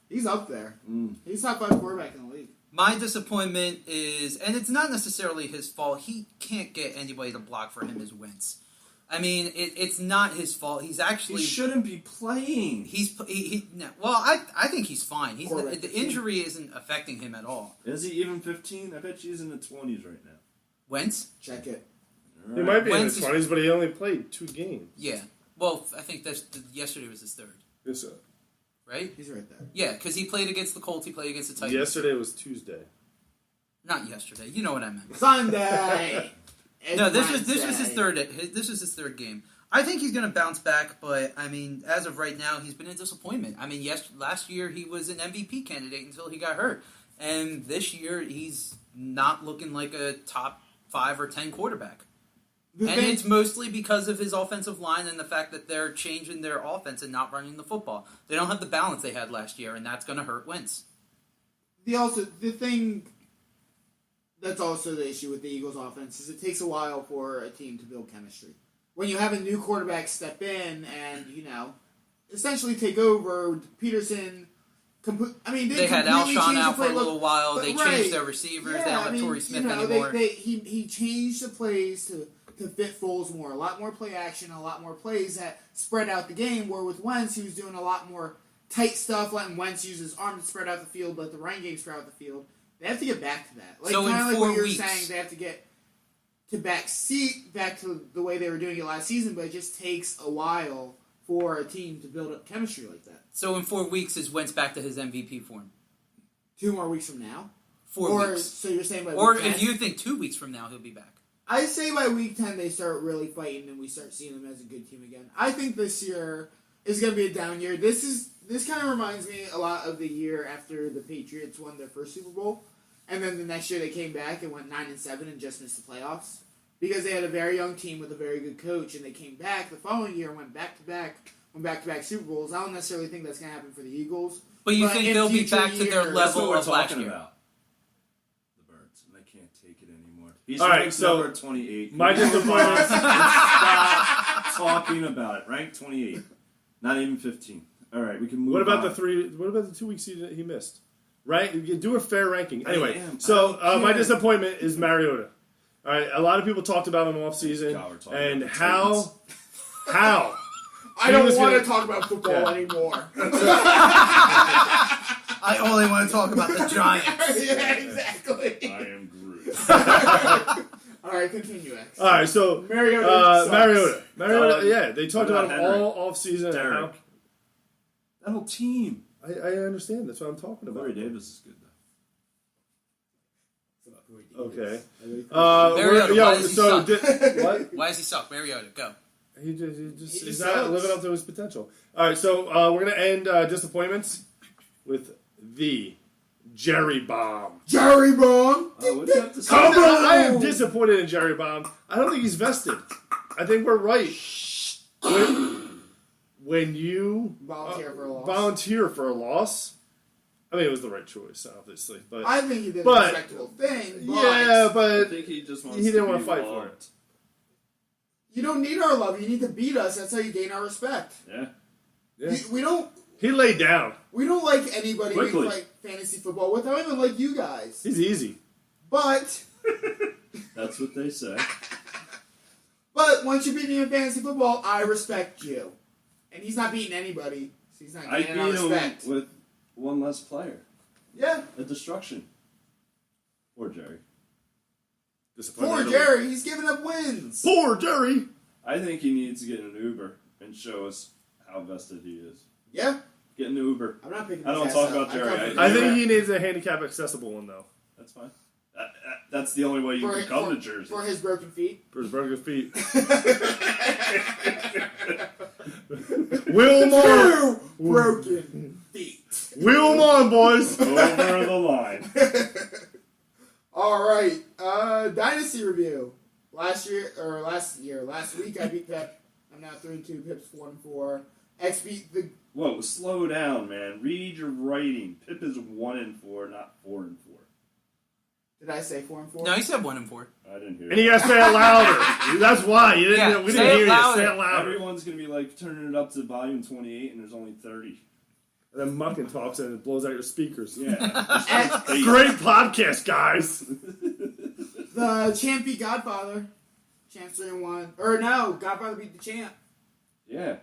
He's up there. He's top 5 quarterback in the league. My disappointment is, and it's not necessarily his fault, he can't get anybody to block for him, is Wentz. I mean, it's not his fault. He's actually... He shouldn't be playing. I think he's fine. The injury isn't affecting him at all. Is he even 15? I bet he's in the 20s right now. Wentz? Check it. Right. He might be Wentz in his 20s, but he only played 2 games. Yeah. Well, I think yesterday was his 3rd. Yes, sir. Right? He's right there. Yeah, because he played against the Colts, he played against the Titans. Yesterday was Tuesday. Not yesterday. You know what I meant. Sunday! No, this was his third. This was his 3rd game. I think he's going to bounce back, but I mean, as of right now, he's been a disappointment. I mean, last year he was an MVP candidate until he got hurt, and this year he's not looking like a top 5 or 10 quarterback. It's mostly because of his offensive line and the fact that they're changing their offense and not running the football. They don't have the balance they had last year, and that's going to hurt Wentz. The thing that's also the issue with the Eagles' offense is it takes a while for a team to build chemistry. When you have a new quarterback step in and, essentially take over, Peterson... they had Alshon out for a little while. They changed their receivers. Yeah, they don't have Torrey Smith anymore. He changed the plays to fit Foles more. A lot more play action, a lot more plays that spread out the game, where with Wentz, he was doing a lot more tight stuff, letting Wentz use his arm to spread out the field, let the running game spread out the field. They have to get back to that. So kind of like 4 what you're weeks. saying, they have to get back to the way they were doing it last season, but it just takes a while for a team to build up chemistry like that. So in 4 weeks, is Wentz back to his MVP form? 2 more weeks from now? 4 weeks. So you're saying by or week 10? if you think 2 weeks from now, he'll be back. I say by week 10 they start really fighting and we start seeing them as a good team again. I think this year is going to be a down year. This kind of reminds me a lot of the year after the Patriots won their first Super Bowl, and then the next year they came back and went 9-7 and just missed the playoffs because they had a very young team with a very good coach, and they came back the following year and went back to back Super Bowls. I don't necessarily think that's going to happen for the Eagles. But you think they'll be back to their level of last year? About. The Birds, and they can't take it anymore. He's all right, ranked so number 28. My disappointment. Stop talking about it. Ranked 28, not even 15. All right, we can move. What about on. What about the 2 weeks he missed? Right, you do a fair ranking. Anyway, I so don't my care. disappointment is Mariota. All right, a lot of people talked about him off season and how I don't want to talk about football anymore. I only want to talk about the Giants. Yeah, exactly. I am Groot. All right, continue, X. All right, so Mariota. Mariota. Yeah, they talked What about him about Henry? all off season. Derek. That whole team. I understand. That's what I'm talking about. Corey Davis is good though. Okay. Mariota, why does he suck? What? Why does he suck? Mariota, go. He's not living up to his potential. All right, so we're gonna end disappointments with the Jerry Bomb. Jerry Bomb. Oh, what's that to say? Come on! I am disappointed in Jerry Bomb. I don't think he's vested. I think we're right. When you volunteer for a loss, I mean, it was the right choice, obviously. But I think he did a respectable thing. But yeah, but I think he just wants he didn't to want to be fight for loved. it. You don't need our love. You need to beat us. That's how you gain our respect. Yeah. We don't. He laid down. We don't like anybody we Quickly. play fantasy football with. I don't even like you guys. He's easy. But That's what they say. once you beat me in fantasy football, I respect you. And he's not beating anybody, so he's not I getting our beat respect. him with one less player. Yeah. A destruction. Poor Jerry. Poor Jerry, he's giving up wins. Poor Jerry. I think he needs to get an Uber and show us how vested he is. Yeah. Get an Uber. I'm not picking I don't his talk ass about up. Jerry. I think he needs a handicap accessible one though. That's fine. That's the only way you can come to Jersey. For his broken feet. For his broken feet. Wheel him on. Broken feet. Wheel him on, boys. Over the line. All right. Dynasty review. Last week I beat Pep. I'm now 3-2. Pip's 4-4. X beat the. Whoa, slow down, man. Read your writing. Pip is 1-4, not 4-4. Did I say 4-4? No, he said 1-4. I didn't hear And it. you gotta say it louder. That's why. You didn't, we say didn't it hear you. louder. Say it louder. Everyone's going to be like turning it up to volume 28 and there's only 30. And then Muckin talks and it blows out your speakers. Yeah. Great podcast, guys. The champ beat Godfather. Champ's 3-1. Or no, Godfather beat the champ. Yeah.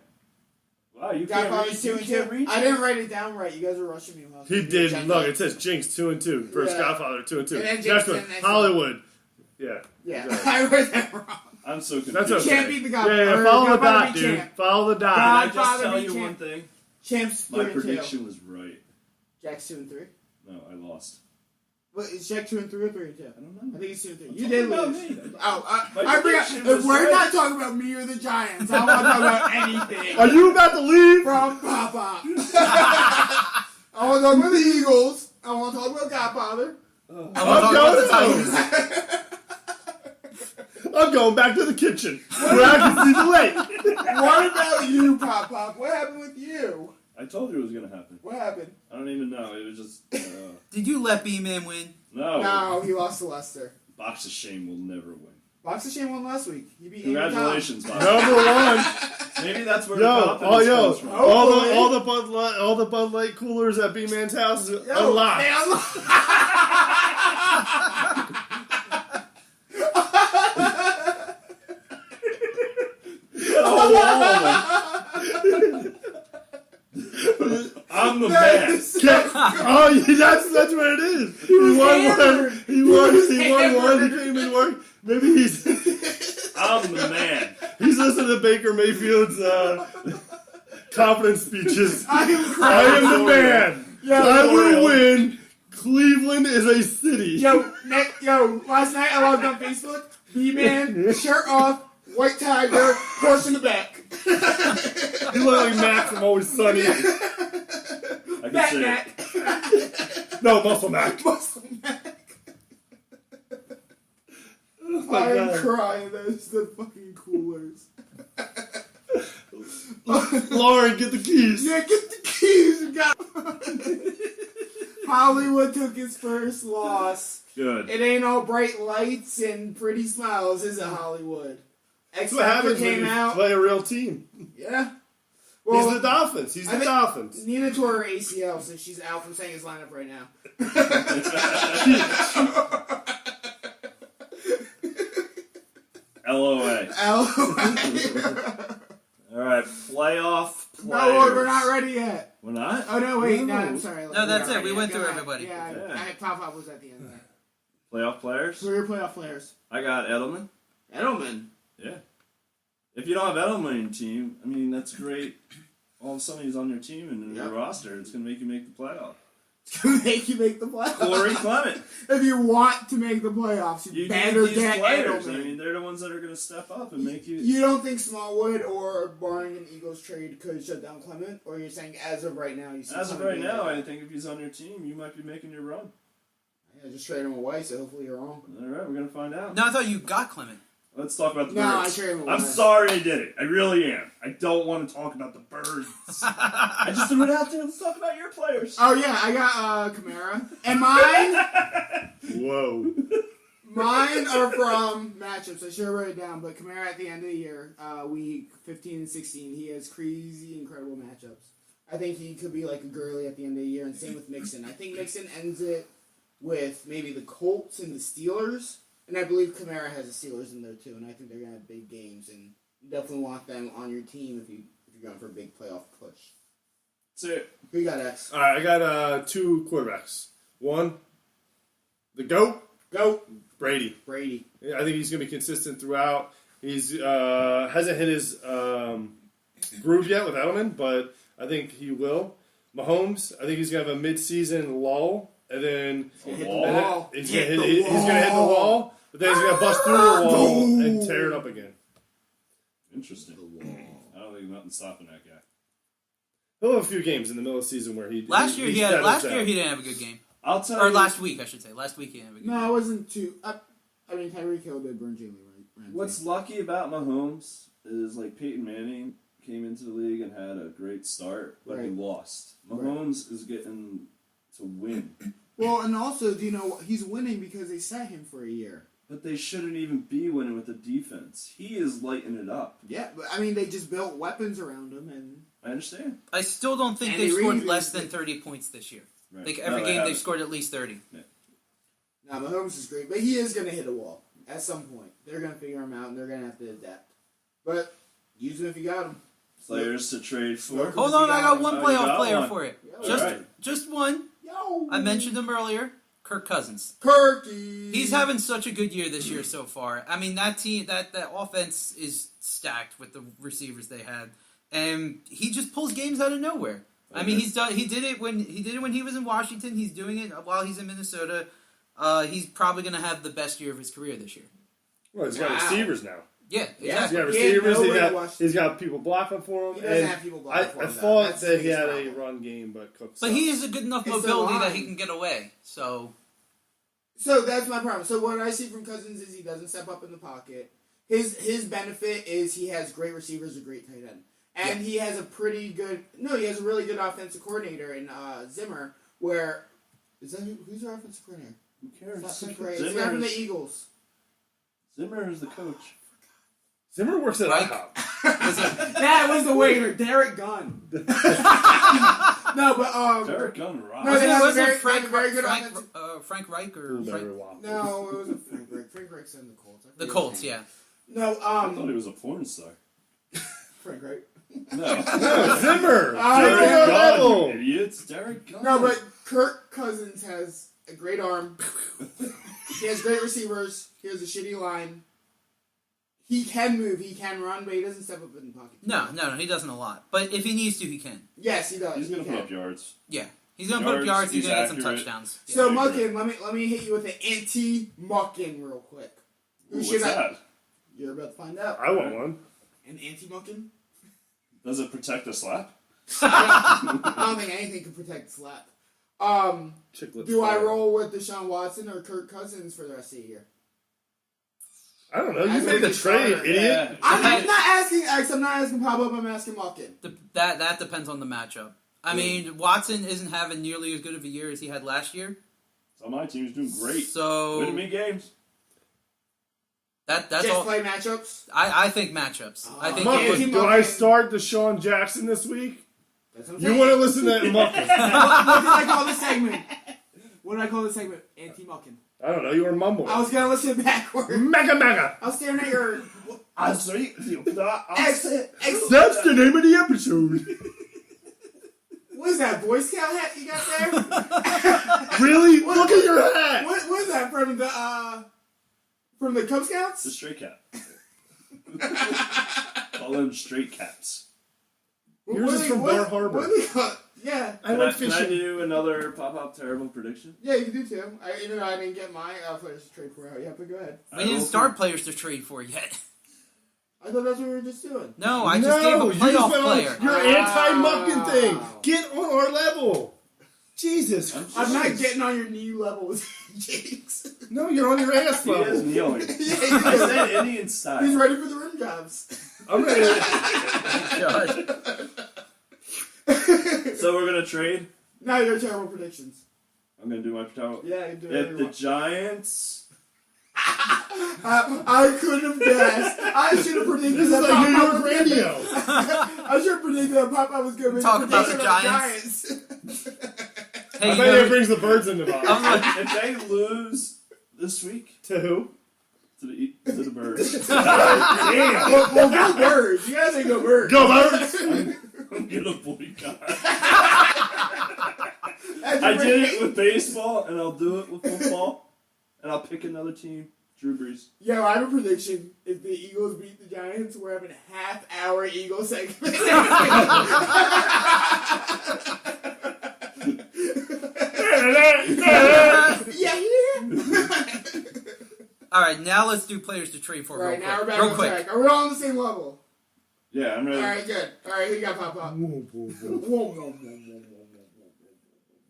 Wow, you Godfather's can't read. You can't 2-2. read. I didn't write it down right. You guys are rushing me. When I was He doing did. it. Look, it says Jinx 2-2. First Yeah. Godfather 2-2. And then Next Jinx, one, and then- Hollywood. Yeah. Yeah, I read that wrong. I'm so confused. That's okay. Champ beat the Yeah, Godfather. follow the Godfather dot, beat dude. champ. Follow the dot. Can I Godfather just tell beat you champ. one thing? Champ's My 3-2. prediction was right. Jack's 2-3. No, I lost. What, is Jack 2-3 or 3-2? I don't know. I think it's 2-3. I'm You did talking about lose. me. Oh, My I forgot. prediction If was we're right. not talking about me or the Giants, I don't want to talk about anything. Are you about to leave? From Papa. I want to talk about the Eagles. I want to talk about Godfather. I'm going back to the kitchen where I can see the lake. What about you, Pop Pop? What happened with you? I told you it was going to happen. What happened? I don't even know. It was just... Did you let B-Man win? no. No, he lost to Leicester. Box of Shame will never win. Box of Shame won last week. He beat Congratulations, Box. Number one. Maybe that's where the Yo, confidence comes from. all the Bud Light coolers at B-Man's house unlocked. Hey, I'm the man. Oh, yeah, that's what it is. He won one. He won one. He came in work. Maybe I'm the man. he's listening to Baker Mayfield's confidence speeches. I am the man. I will win. Cleveland is a city. Last night I logged on Facebook. B-Man, shirt off, white tiger, horse in the back. You look like Mac from Always Sunny. I can see it. No, Muscle Mac. Muscle Mac. Oh my I am God. crying. That's the fucking coolers. Lauren, get the keys. Yeah, get the keys. You got Hollywood took his first loss. Good. It ain't all bright lights and pretty smiles, is it, Hollywood? That's what happens when came you out. play a real team. Yeah. He's the Dolphins. He's the Dolphins. Nina tore her ACL, so she's out from saying his lineup right now. LOA. All right, playoff players. No, we're not ready yet. We're not? Oh, no, wait. No, I'm sorry. No, that's We're it. We not went ready through yet. everybody. Yeah, Pop-Pop was at the end of that. Playoff players? Who are your playoff players? I got Edelman. Edelman. Yeah. If you don't have Edelman on your team, I mean, that's great. All of a sudden he's on your team and in your roster. It's going to make you make the playoff. It's going to make you make the playoffs. Corey Clement. If you want to make the playoffs, You better need these get players. Edelman. I mean, they're the ones that are going to step up and make you... You don't think Smallwood or barring an Eagles trade could shut down Clement? Or you're saying as of right now you see As of Clement right being now, there? I think if he's on your team, you might be making your run. Yeah, just trade him away, so hopefully you're wrong. All right, we're going to find out. No, I thought you got Clement. Let's talk about the No, Birds. I traded him away. I'm sorry I did it. I really am. I don't want to talk about the Birds. I just threw it out there. Let's talk about your players. Oh yeah, I got Kamara. And mine Whoa. mine are from matchups. I should have wrote it down, but Kamara at the end of the year, week 15 and 16, he has crazy, incredible matchups. I think he could be like a Gurley at the end of the year, and same with Mixon. I think Mixon ends it with maybe the Colts and the Steelers. And I believe Kamara has the Steelers in there too, and I think they're going to have big games, and you definitely want them on your team if you're going for a big playoff push. That's it. Who you got, X? All right, I got two quarterbacks. One, the GOAT, Brady. Brady. I think he's going to be consistent throughout. He's hasn't hit his groove yet with Edelman, but I think he will. Mahomes, I think he's going to have a mid-season lull, and then He's gonna he's going to hit the wall, but then he's going to bust through the wall and tear it up again. Interesting. I don't think nothing's stopping that guy. He'll have a few games in the middle of the season where he Last year he settles down. didn't have a good game. I'll tell Or you. last week, I should say. Last week he didn't have a good game. No, I wasn't too... I mean, Tyreek Hill did burn Jalen Ramsey. What's lucky about Mahomes is like Peyton Manning came into the league and had a great start, but he Right. lost. Mahomes is getting to win. Well, and also, do you know, he's winning because they sat him for a year. But they shouldn't even be winning with the defense. He is lighting it up. Yeah, but I mean, they just built weapons around him, and I understand. I still don't think Andy they've scored Reid less is- than 30 points this year. Right. Like No, every they game haven't. they've scored at least 30. now Mahomes is great, but he is going to hit a wall at some point. They're going to figure him out, and they're going to have to adapt. But use him if you got him. Players to trade for. Hold on, I got one Oh, you playoff got player one. for it. Yeah, Just one. Yo, I mentioned him earlier. Kirk Cousins. Kirky. He's having such a good year this year so far. I mean, that team, that offense is stacked with the receivers they had, and he just pulls games out of nowhere. I mean, he's done. He did it when he was in Washington. He's doing it while he's in Minnesota. He's probably going to have the best year of his career this year. Well, he's got Wow. receivers now. Yeah, Yeah. exactly. He's got He ain't receivers. nobody watched- He's got people blocking for him. He doesn't and have people blocking for him, I though. thought That's that he his had a problem. run game, but Cook But sucks. he has a good enough It's the mobility that line. he can get away. So So that's my problem. So what I see from Cousins is he doesn't step up in the pocket. His benefit is he has great receivers, a great tight end, and he has a he has a really good offensive coordinator in Zimmer. Where is that? Who's our offensive coordinator? Who cares? It's not great. It's the guy from the Eagles. Zimmer is the coach. Zimmer works at Right. IHOP. That was the waiter, Derek Gunn. No, but Derek Gunn No, rocks. they wasn't, have a wasn't very- Frank, have a very good Frank, offensive- Frank Reich or Blueberry Frank, waffle. no, it wasn't Frank Reich. Frank Reich's in the Colts. I the forget Colts? his name. Yeah. No, I thought he was a porn star. Frank Reich. No. No, Zimmer. Oh, Zimmer's yeah. on Gunn, level. you idiots. Derek Gunn. No, but Kirk Cousins has a great arm. He has great receivers. He has a shitty line. He can move. He can run, but he doesn't step up in the pocket. No, he doesn't a lot. But if he needs to, he can. Yes, he does. He's He going to can. put up yards. Yeah, he's gonna put up yards. He's He's gonna get some accurate. touchdowns. Yeah. So Yeah, Muckin, let me hit you with an anti-Muckin real quick. Who What's should I? that? You're about to find out. I want one. An anti-Muckin? Does it protect a slap? I don't think anything can protect slap. Chiclet Do I fire. roll with Deshaun Watson or Kirk Cousins for the rest of the year? I don't know. You That's made a the trade, starter. idiot. I'm not asking X. I'm not asking Pop-Up. I'm asking Muckin. That depends on the matchup. I mean, Watson isn't having nearly as good of a year as he had last year. So my team's doing great. So Winning me games. that's Just all. play matchups. I think matchups. I think Muckin. Muckin, do I start Deshaun Jackson this week? That's what I'm You saying. want to listen to Muckin? What did I call this segment? What did I call this segment? Anti-Muckin. I don't know. You were mumbling. I was gonna listen backward. Mega. I was staring at your I say, X. That's the name of the episode. What is that Boy Scout hat you got there? Really? Look at your hat. What is that from the Cub The Scouts? straight cat. Call them straight cats. Yours is from Bar Harbor. What do they call? Yeah, I went Can I fishing. do another pop-up terrible prediction? yeah, you do too. Even though I didn't get my players to trade for out yet, but go ahead. we didn't start players to trade for yet. I thought that's what we were just doing. No, I just gave a you just playoff went on player. your anti-Muckin thing. Get on our level. Jesus. I'm not getting on your knee level with Jakes. No, you're on your ass He is level. kneeling. Yeah, I said Indian style. he's ready for the rim jobs. I'm ready. So we're gonna trade. Now your terrible predictions. I'm gonna do my terrible. Yeah, you do If it. the Giants. I couldn't have guessed. I should have predicted This is that like New Pop-Up York was gonna- radio. I should have predicted that Pop-Up was going to Talk about the Giants. Hey, I you bet know- it brings the birds into box. If they lose this week To who? to the Birds, Damn. well, go Birds. You guys ain't go Birds. Go birds. I'm gonna boycott. That's I your did prediction? it with baseball, and I'll do it with football, and I'll pick another team. Drew Brees. Yo, I have a prediction. If the Eagles beat the Giants, we're having a half-hour Eagle segment. Yeah. All right, now let's do players to trade for. Right, real now we're quick. back Real on quick. track. Are we all on the same level? Yeah, I'm ready. All right, good. All right, who you got, Pop-Up?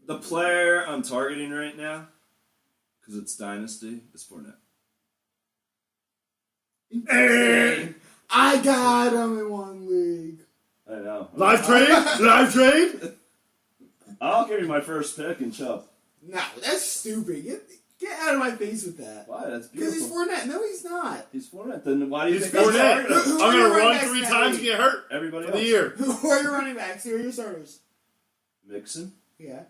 The player I'm targeting right now, because it's Dynasty, is Fournette. I got him in one league. I know. Live trade? Live trade? I'll give you my first pick and Chubb. No, that's stupid. Get out of my face with that. Why? That's Because beautiful. he's Fournette. No, he's not. He's Fournette. Then why do you He's think Fournette. I'm starting him? Who I'm are your going to running run backs 3 that times week? and get hurt Everybody for else. the year. Who are your running backs? Who are your starters? Mixon. Yeah.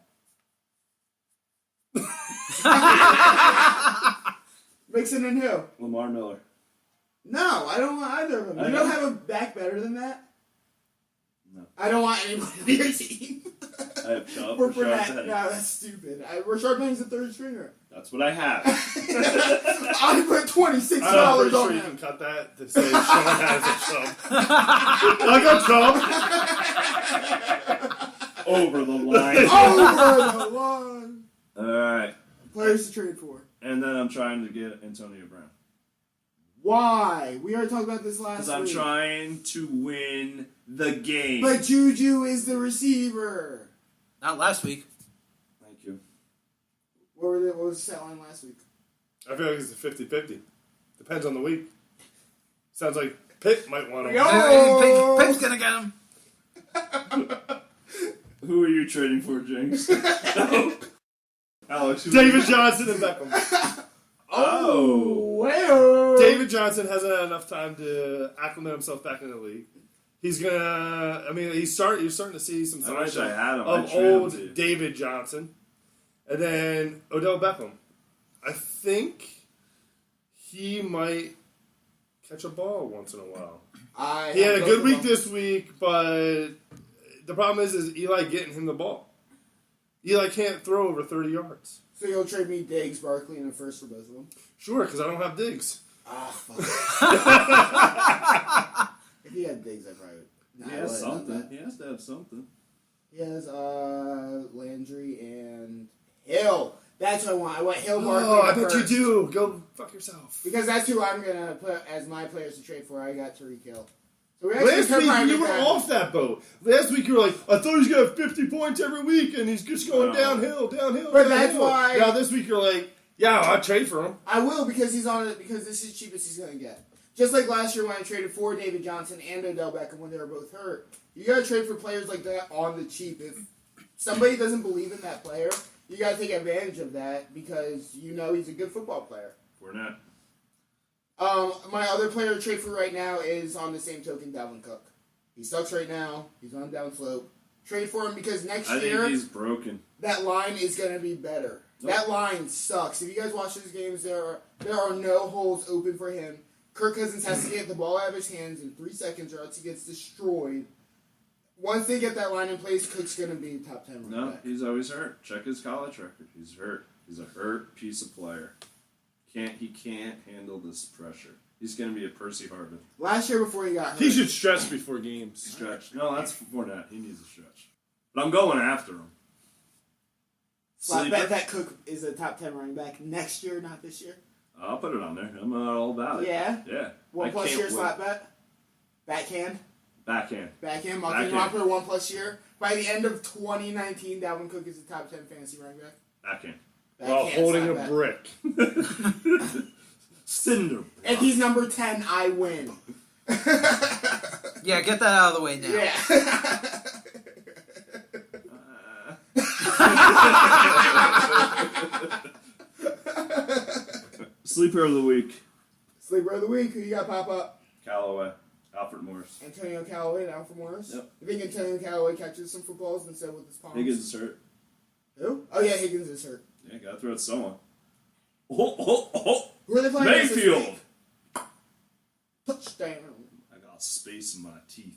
Mixon and who? Lamar Miller. No, I don't want either of them. I You know. don't have a back better than that? No. I don't want anybody on your team. I have Chubb For for Fournette. Chubb. No, that's stupid. Rashard Penny's the third stringer. That's what I have. I put $26 I'm pretty on sure you him. can cut that to say Sean has a Chubb. I got Chubb. Over the line. Over the line. All right. Players to trade for. And then I'm trying to get Antonio Brown. Why? We already talked about this last Because I'm week. trying to win the game. But Juju is the receiver. Not last week. Thank you. What was the stat line last week? I feel like it's a 50-50. Depends on the week. Sounds like Pitt might want him. Yo! Pip's gonna get him. Who are you trading for, Jinx? Alex. David Johnson and Beckham. Oh. Well. David Johnson hasn't had enough time to acclimate himself back in the league. He's gonna. I mean, you're starting to see some I wish signs I had him. of I'd trade him old to you. David Johnson, and then Odell Beckham. I think he might catch a ball once in a while. He had a good week this week, but the problem is Eli getting him the ball. Eli can't throw over 30 yards. So you'll trade me Diggs, Barkley, and a first for both of them? Sure, because I don't have Diggs. Ah, fuck. If he had Diggs, I probably would. He has something. He has to have something. He has Landry and Hill. That's what I want. I want Hill, Barkley. Oh, I and bet you first. do. Go fuck yourself. Because that's who I'm going to put as my players to trade for. I got Tariq Hill. So we Last could week probably you get were that. off that boat. Last week you were like, I thought he's gonna have 50 points every week, and he's just going No. downhill. But that's why- Now this week you're like, yeah, I'll trade for him. I will because he's on it because this is the cheapest he's going to get. Just like last year when I traded for David Johnson and Odell Beckham when they were both hurt. You got to trade for players like that on the cheap. If somebody doesn't believe in that player, you got to take advantage of that because you know he's a good football player. Fournette. My other player to trade for right now is on the same token, Dalvin Cook. He sucks right now. He's on down slope. Trade for him because next I year think he's broken. that line is going to be better. Nope. That line sucks. If you guys watch these games, there are no holes open for him. Kirk Cousins has to get the ball out of his hands in 3 seconds or else he gets destroyed. Once they get that line in place, Cook's going to be top 10 running No, back. he's always hurt. Check his college record. He's hurt. He's a hurt piece of player. He can't handle this pressure. He's going to be a Percy Harvin. Last year before he got hurt. He should stretch before games. Stretch. No, that's Fournette. He needs a stretch. But I'm going after him. So I Sleeper? bet that Cook is a top 10 running back next year, not this year. I'll put it on there. I'm all about it. Yeah? Yeah. 1 I plus can't year wait. slap bet. Backhand. Backhand. Backhand. Backhand. Marker 1 plus year. By the end of 2019, Dalvin Cook is a top 10 fantasy running back. Backhand. While Backhand holding slap a bet. brick. Cinder. If he's number 10, I win. Yeah, get that out of the way now. Yeah. Sleeper of the week. Sleeper of the week. Who you got pop up? Callaway. Alfred Morris. Antonio Callaway and Alfred Morris. Yep. You think Antonio Callaway catches some footballs instead with his palms? Higgins is hurt. Who? Oh yeah, Higgins is hurt. Yeah, gotta throw it to someone. Oh. Who are they playing against this Mayfield. week? Touchdown. I got space in my teeth.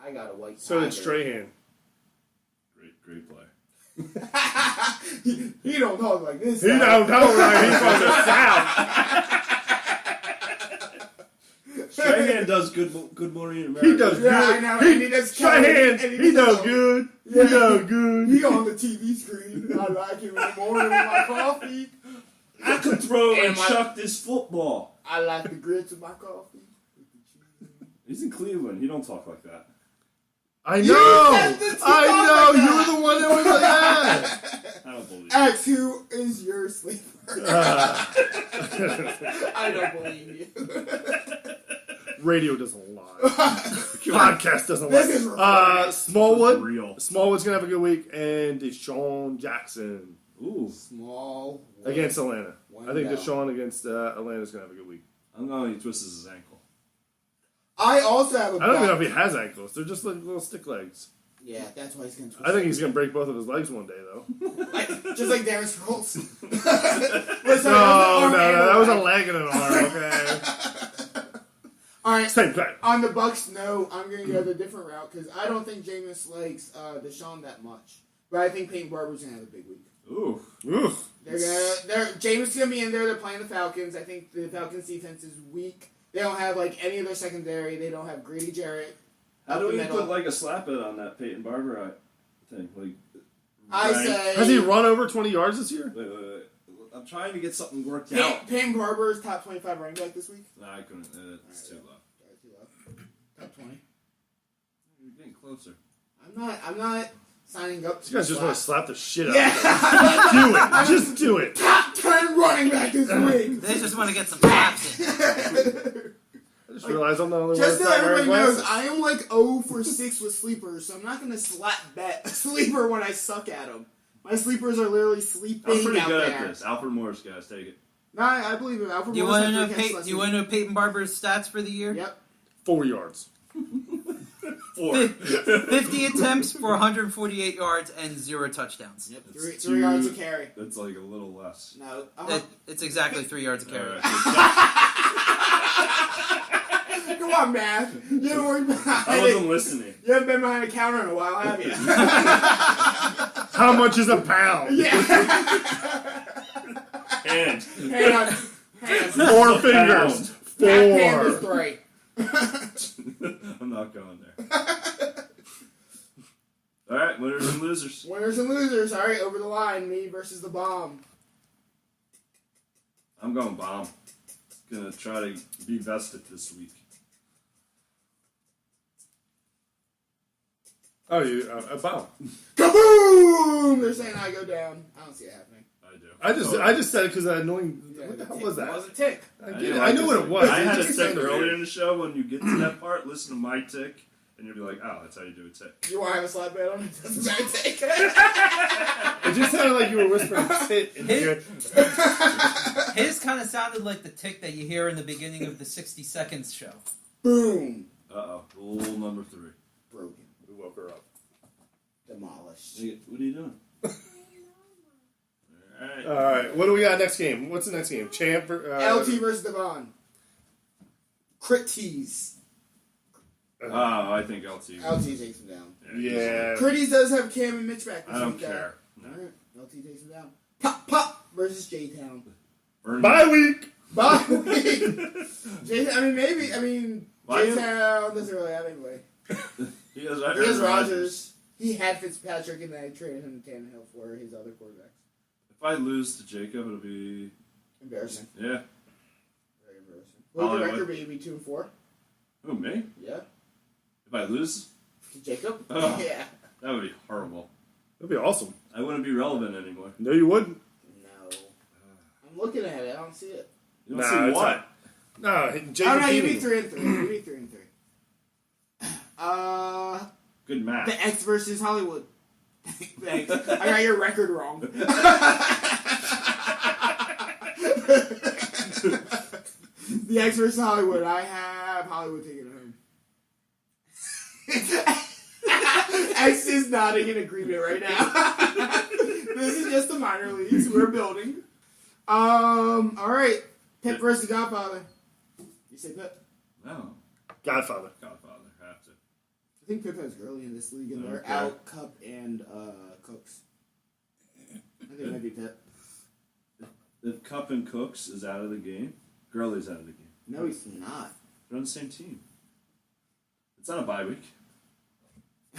I got a white. So did tiger. Strahan. Great player. He don't talk like this. He don't know, right? He's from the South. Strahan does Good Morning America. He does Yeah, good. I know. And he does Strahan, and he does does- good. Yeah. He does good. He on the TV screen. I like him in the morning with my coffee. I could throw and And my- chuck this football. I like the grits with my coffee. He's in Cleveland. He don't talk like that. I You know. said that he I talked know. like You that. were the one that was like that. I don't believe it. X, who is your sleeper? I don't believe you. Radio doesn't lie. podcast doesn't This like is it. recorded. Smallwood. Real. Smallwood's gonna have a good week, and Deshaun Jackson Ooh. Small. against Atlanta. One I think down. Deshaun against Atlanta's gonna have a good week. I'm going he twists his ankle. I also have a I don't even know bet. if he has ankles. They're just like little stick legs. Yeah, that's why he's going to twist. I think he's gonna break both of his legs one day, though. Just like Darren Sproles. No, that was a leg and an arm. Okay, All right. same play. On the Bucks, no, I'm going to go the different route because I don't think Jameis likes Deshaun that much. But I think Peyton Barber's going to have a big week. Ooh. Oof. Jameis going to be in there. They're playing the Falcons. I think the Falcons defense is weak. They don't have like any of their secondary. They don't have Grady Jarrett. How up do the we middle. put like a slap it on that Peyton Barber thing? Like, I right- say Has he run over 20 yards this year? Wait. I'm trying to get something worked out. Peyton Barber's top 25 running back this week. No, I couldn't. It's too low. Top 20. You're getting closer. I'm not signing up. You guys just want to slap the shit out Yeah. of him. Do it. Just do it. Top 10 running back this week. They just want to get some slaps in. I just realized I'm the only one Just that's so not wearing everybody knows, glasses. I am like 0 for 6 with sleepers, so I'm not going to slap bet a sleeper when I suck at them. My sleepers are literally sleeping I'm pretty out good there. at this. Alfred Morris, guys, take it. No, I believe him. Alfred Do you Morris want to had know? 3 catches last Do you week. want to know Peyton Barber's stats for the year? Yep. 4 yards. 50 attempts for 148 yards and 0 touchdowns. Yep. That's 3 yards a carry. That's like a little less. No. It's exactly 3 yards a carry. Alright, Come on, man. You haven't worked behind I wasn't listening. You haven't been behind a counter in a while, have you? How much is a pound? Yeah. And Hang on. 4 fingers. Half hand is 4. 3. I'm not going there. All right, winners and losers. Winners and losers. All right, over the line. Me versus the bomb. I'm going bomb. Gonna try to be vested this week. Oh, you a bomb. Kaboom! They're saying I go down. I don't see it happening. I do. I just said it because that annoying. What the hell was It was that? a tick. I get it. I knew what it was. I It had a just tick sounded earlier weird. in the show. When you get to that part, listen to my tick, and you'll be like, "Oh, that's how you do a tick." You want to have a slap bet on it? Doesn't matter. Take it. It just sounded like you were whispering tit in here. His kind of sounded like the tick that you hear in the beginning of the 60 Seconds show. Boom. Uh-oh. Rule number 3. Broken. We woke her up. Demolished. What are you doing? All right. What do we got next game? What's the next game? Champ. LT versus Devon. Crit tease. Oh, I think LT. LT takes him down. Yeah. Critties does have Cam and Mitch back this I don't week, though. care. No. Alright, LT takes him down. Pop versus J-Town. Bye week. Bye week. J-Town Why? doesn't really have anybody. He has He has Rodgers. He had Fitzpatrick, and then I traded him to Tannehill for his other quarterbacks. If I lose to Jacob, it'll be Embarrassing. yeah. Very embarrassing. What would your Hollywood. record be? 2-4? Who, me? Yeah. If I lose, To Jacob? Oh. Yeah. that would be horrible. That'd be awesome. I wouldn't be relevant anymore. No, you wouldn't. No. I'm looking at it. I don't see it. You don't Nah, see it's what? No, Jacob. Oh, no, you Keeney. beat 3-3. You beat 3-3. Good math. The X versus Hollywood. Thanks. I got your record wrong. The X versus Hollywood. I have Hollywood taking it home. X is nodding in agreement right now. This is just the minor leagues we're building. All right. Pip versus Godfather. You say Pip? No. Godfather. Godfather. Have to. I think Pip has Gurley in this league, and they're Okay. out Cup and Cooks. I think it might be Pip. If Cup and Cooks is out of the game, Gurley's out of the game. No, he's not. They're on the same team. It's not a bye week. I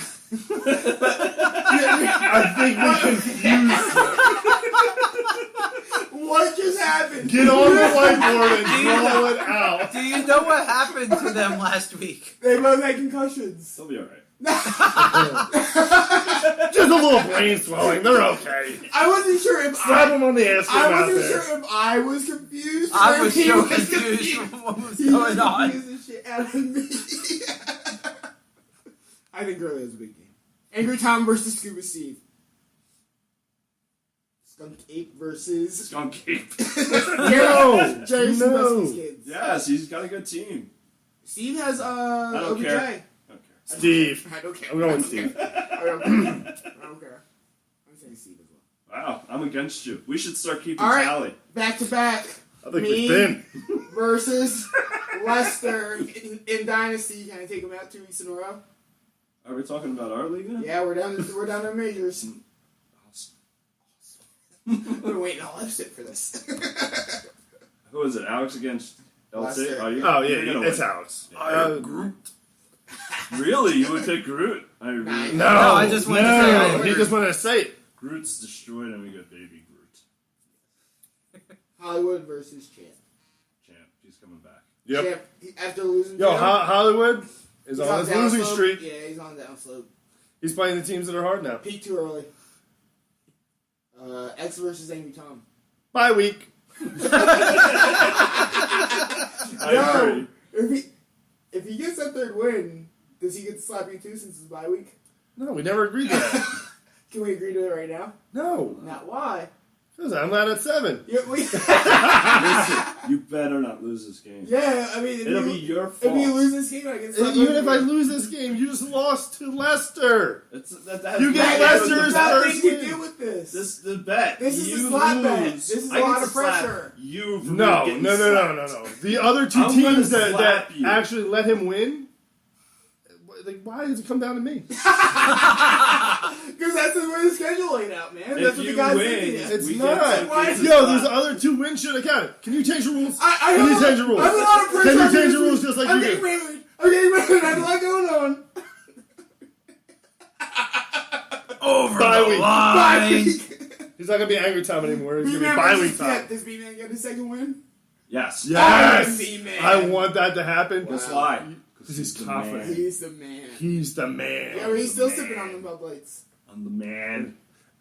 think we confused. What just happened? Get on the whiteboard and draw it out. Do you know what happened to them last week? They both had concussions. They'll be all right. Just a little brain swelling. They're okay. I wasn't sure if Slap them on the ass. I out wasn't there. sure if I was confused. I or was he so was confused from what was He going on. confused the shit out of me. I think Gurley has a big game. Angry Tom versus Scuba Steve. Skunk Ape versus Skunk Ape. Jerry No. Kids. Yes, he's got a good team. Steve has don't OBJ. care. Okay. Steve. I don't care. I'm going with Steve. I don't care. I'm saying Steve as well. Wow, I'm against you. We should start keeping All right. tally. Back to back. I think Me we've been. versus Leicester in Dynasty. Can I take them out 2 weeks in a row? Are we talking about our league now? Yeah, we're down to majors. I've been waiting all episode for this. Who is it? Alex against LT? Leicester. Oh, Oh, you're yeah, gonna it's win. Alex. Groot. Really? You would pick Groot? I really. No, I just wanted to say I he agree. just wanted to say it. Groot's destroyed and we got baby Groot. Hollywood versus Champ. Champ. He's coming back. Yep. Champ, after losing Yo, to him, Hollywood is he's on his down losing slope. streak. Yeah, he's on down slope. He's playing the teams that are hard now. Peak too early. X versus Angry Tom. Bye week. I agree. If he gets that third win, does he get to slap you too since it's bye week? No, we never agreed to that. Can we agree to it right now? No. Not why. Because I'm not at 7. Yeah, Listen, you better not lose this game. yeah, I mean, It'll be your fault. If you lose this game, I get slapped Even if I again. lose this game, you just lost to Leicester. That You get That's Leicester's nothing first to win. do with this. This the bet. This is you a slap lose. bet. This is I a get lot to of slap pressure. You for No. getting slapped. The other 2 I'm gonna teams that slap you. actually let him win, like, why does it come down to me? Because that's the way the schedule laid out, man. If That's what you the guys win, did. It's we not. get to- Why get is to Yo, slap. those other 2 wins should have counted. Can you change the rules? I Can you change the rules? I have a lot of pressure. Can you on change this the rules week. just like I'm you getting did? married. I'm getting married. I have a lot going on. Over Bye the week. Bye line. week. He's not gonna be Angry Tom anymore. He's gonna B-Man be bye versus week Tom. Jet. Does B-Man get his second win? Yes. Yes, B-Man. I want that to happen. Guess Wow. why? Because he's the confident. man. He's the man. He's the man. Yeah, but he's still sipping on them Bud Lights. I'm the man.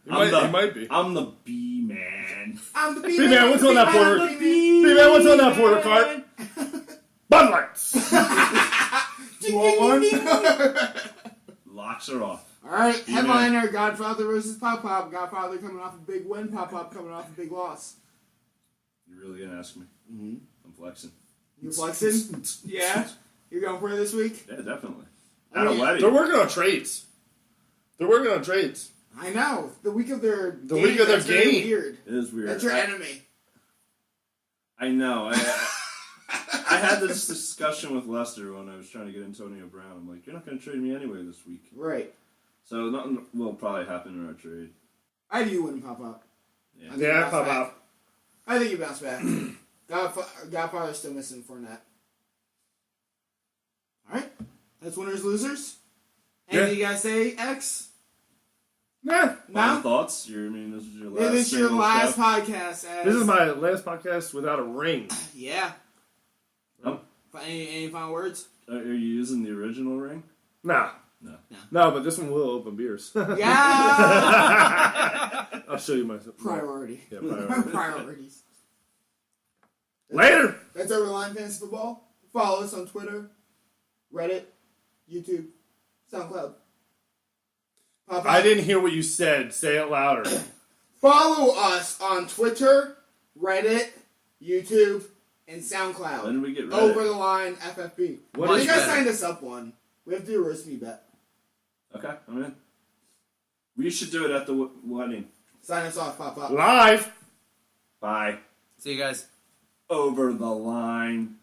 He might be. I'm the B man. I'm the B-Man, B-Man. what's on that B-Man, border? B-Man. B-Man, what's on that border cart? Bud Lights. You want one? Locks are off. All right, B-Man. headliner, Godfather versus Pop Pop. Godfather coming off a big win, Pop Pop coming off a big loss. You really gonna ask me? Mm-hmm. I'm flexing. You flexing? Yeah? You're going for it this week? Yeah, definitely. I At a mean, wedding. They're working on trades. I know. The week of their The week of their that's very game. weird. It is weird. That's your enemy. I know. I had this discussion with Lester when I was trying to get Antonio Brown. I'm like, you're not going to trade me anyway this week. Right. So nothing will probably happen in our trade. I have you winning Pop Pop. Yeah. I think you Yeah, bounce Pop back. Pop. I think you bounce back. Godfather's still missing Fournette. Alright. That's winners, losers. Anything you guys say, X? Nah. Final No? thoughts? I mean, this is your last. This is your single last step? podcast. As, This is my last podcast without a ring. Yeah. Oh. Any final words? Are you using the original ring? Nah. No. No, but this one will open beers. Yeah! I'll show you my Priority. Yeah, priority. Priorities. Later. That's Over the Line Fantasy Football. Follow us on Twitter, Reddit, YouTube, SoundCloud. Pop I didn't hear what you said. Say it louder. Follow us on Twitter, Reddit, YouTube, and SoundCloud. When did we get Reddit? Over the Line FFB. What I is think I Reddit? signed us up one. We have to do a roast me bet. Okay, I'm in. We should do it at the wedding. Sign us off, Pop Up. Live. Bye. See you guys. Over the line.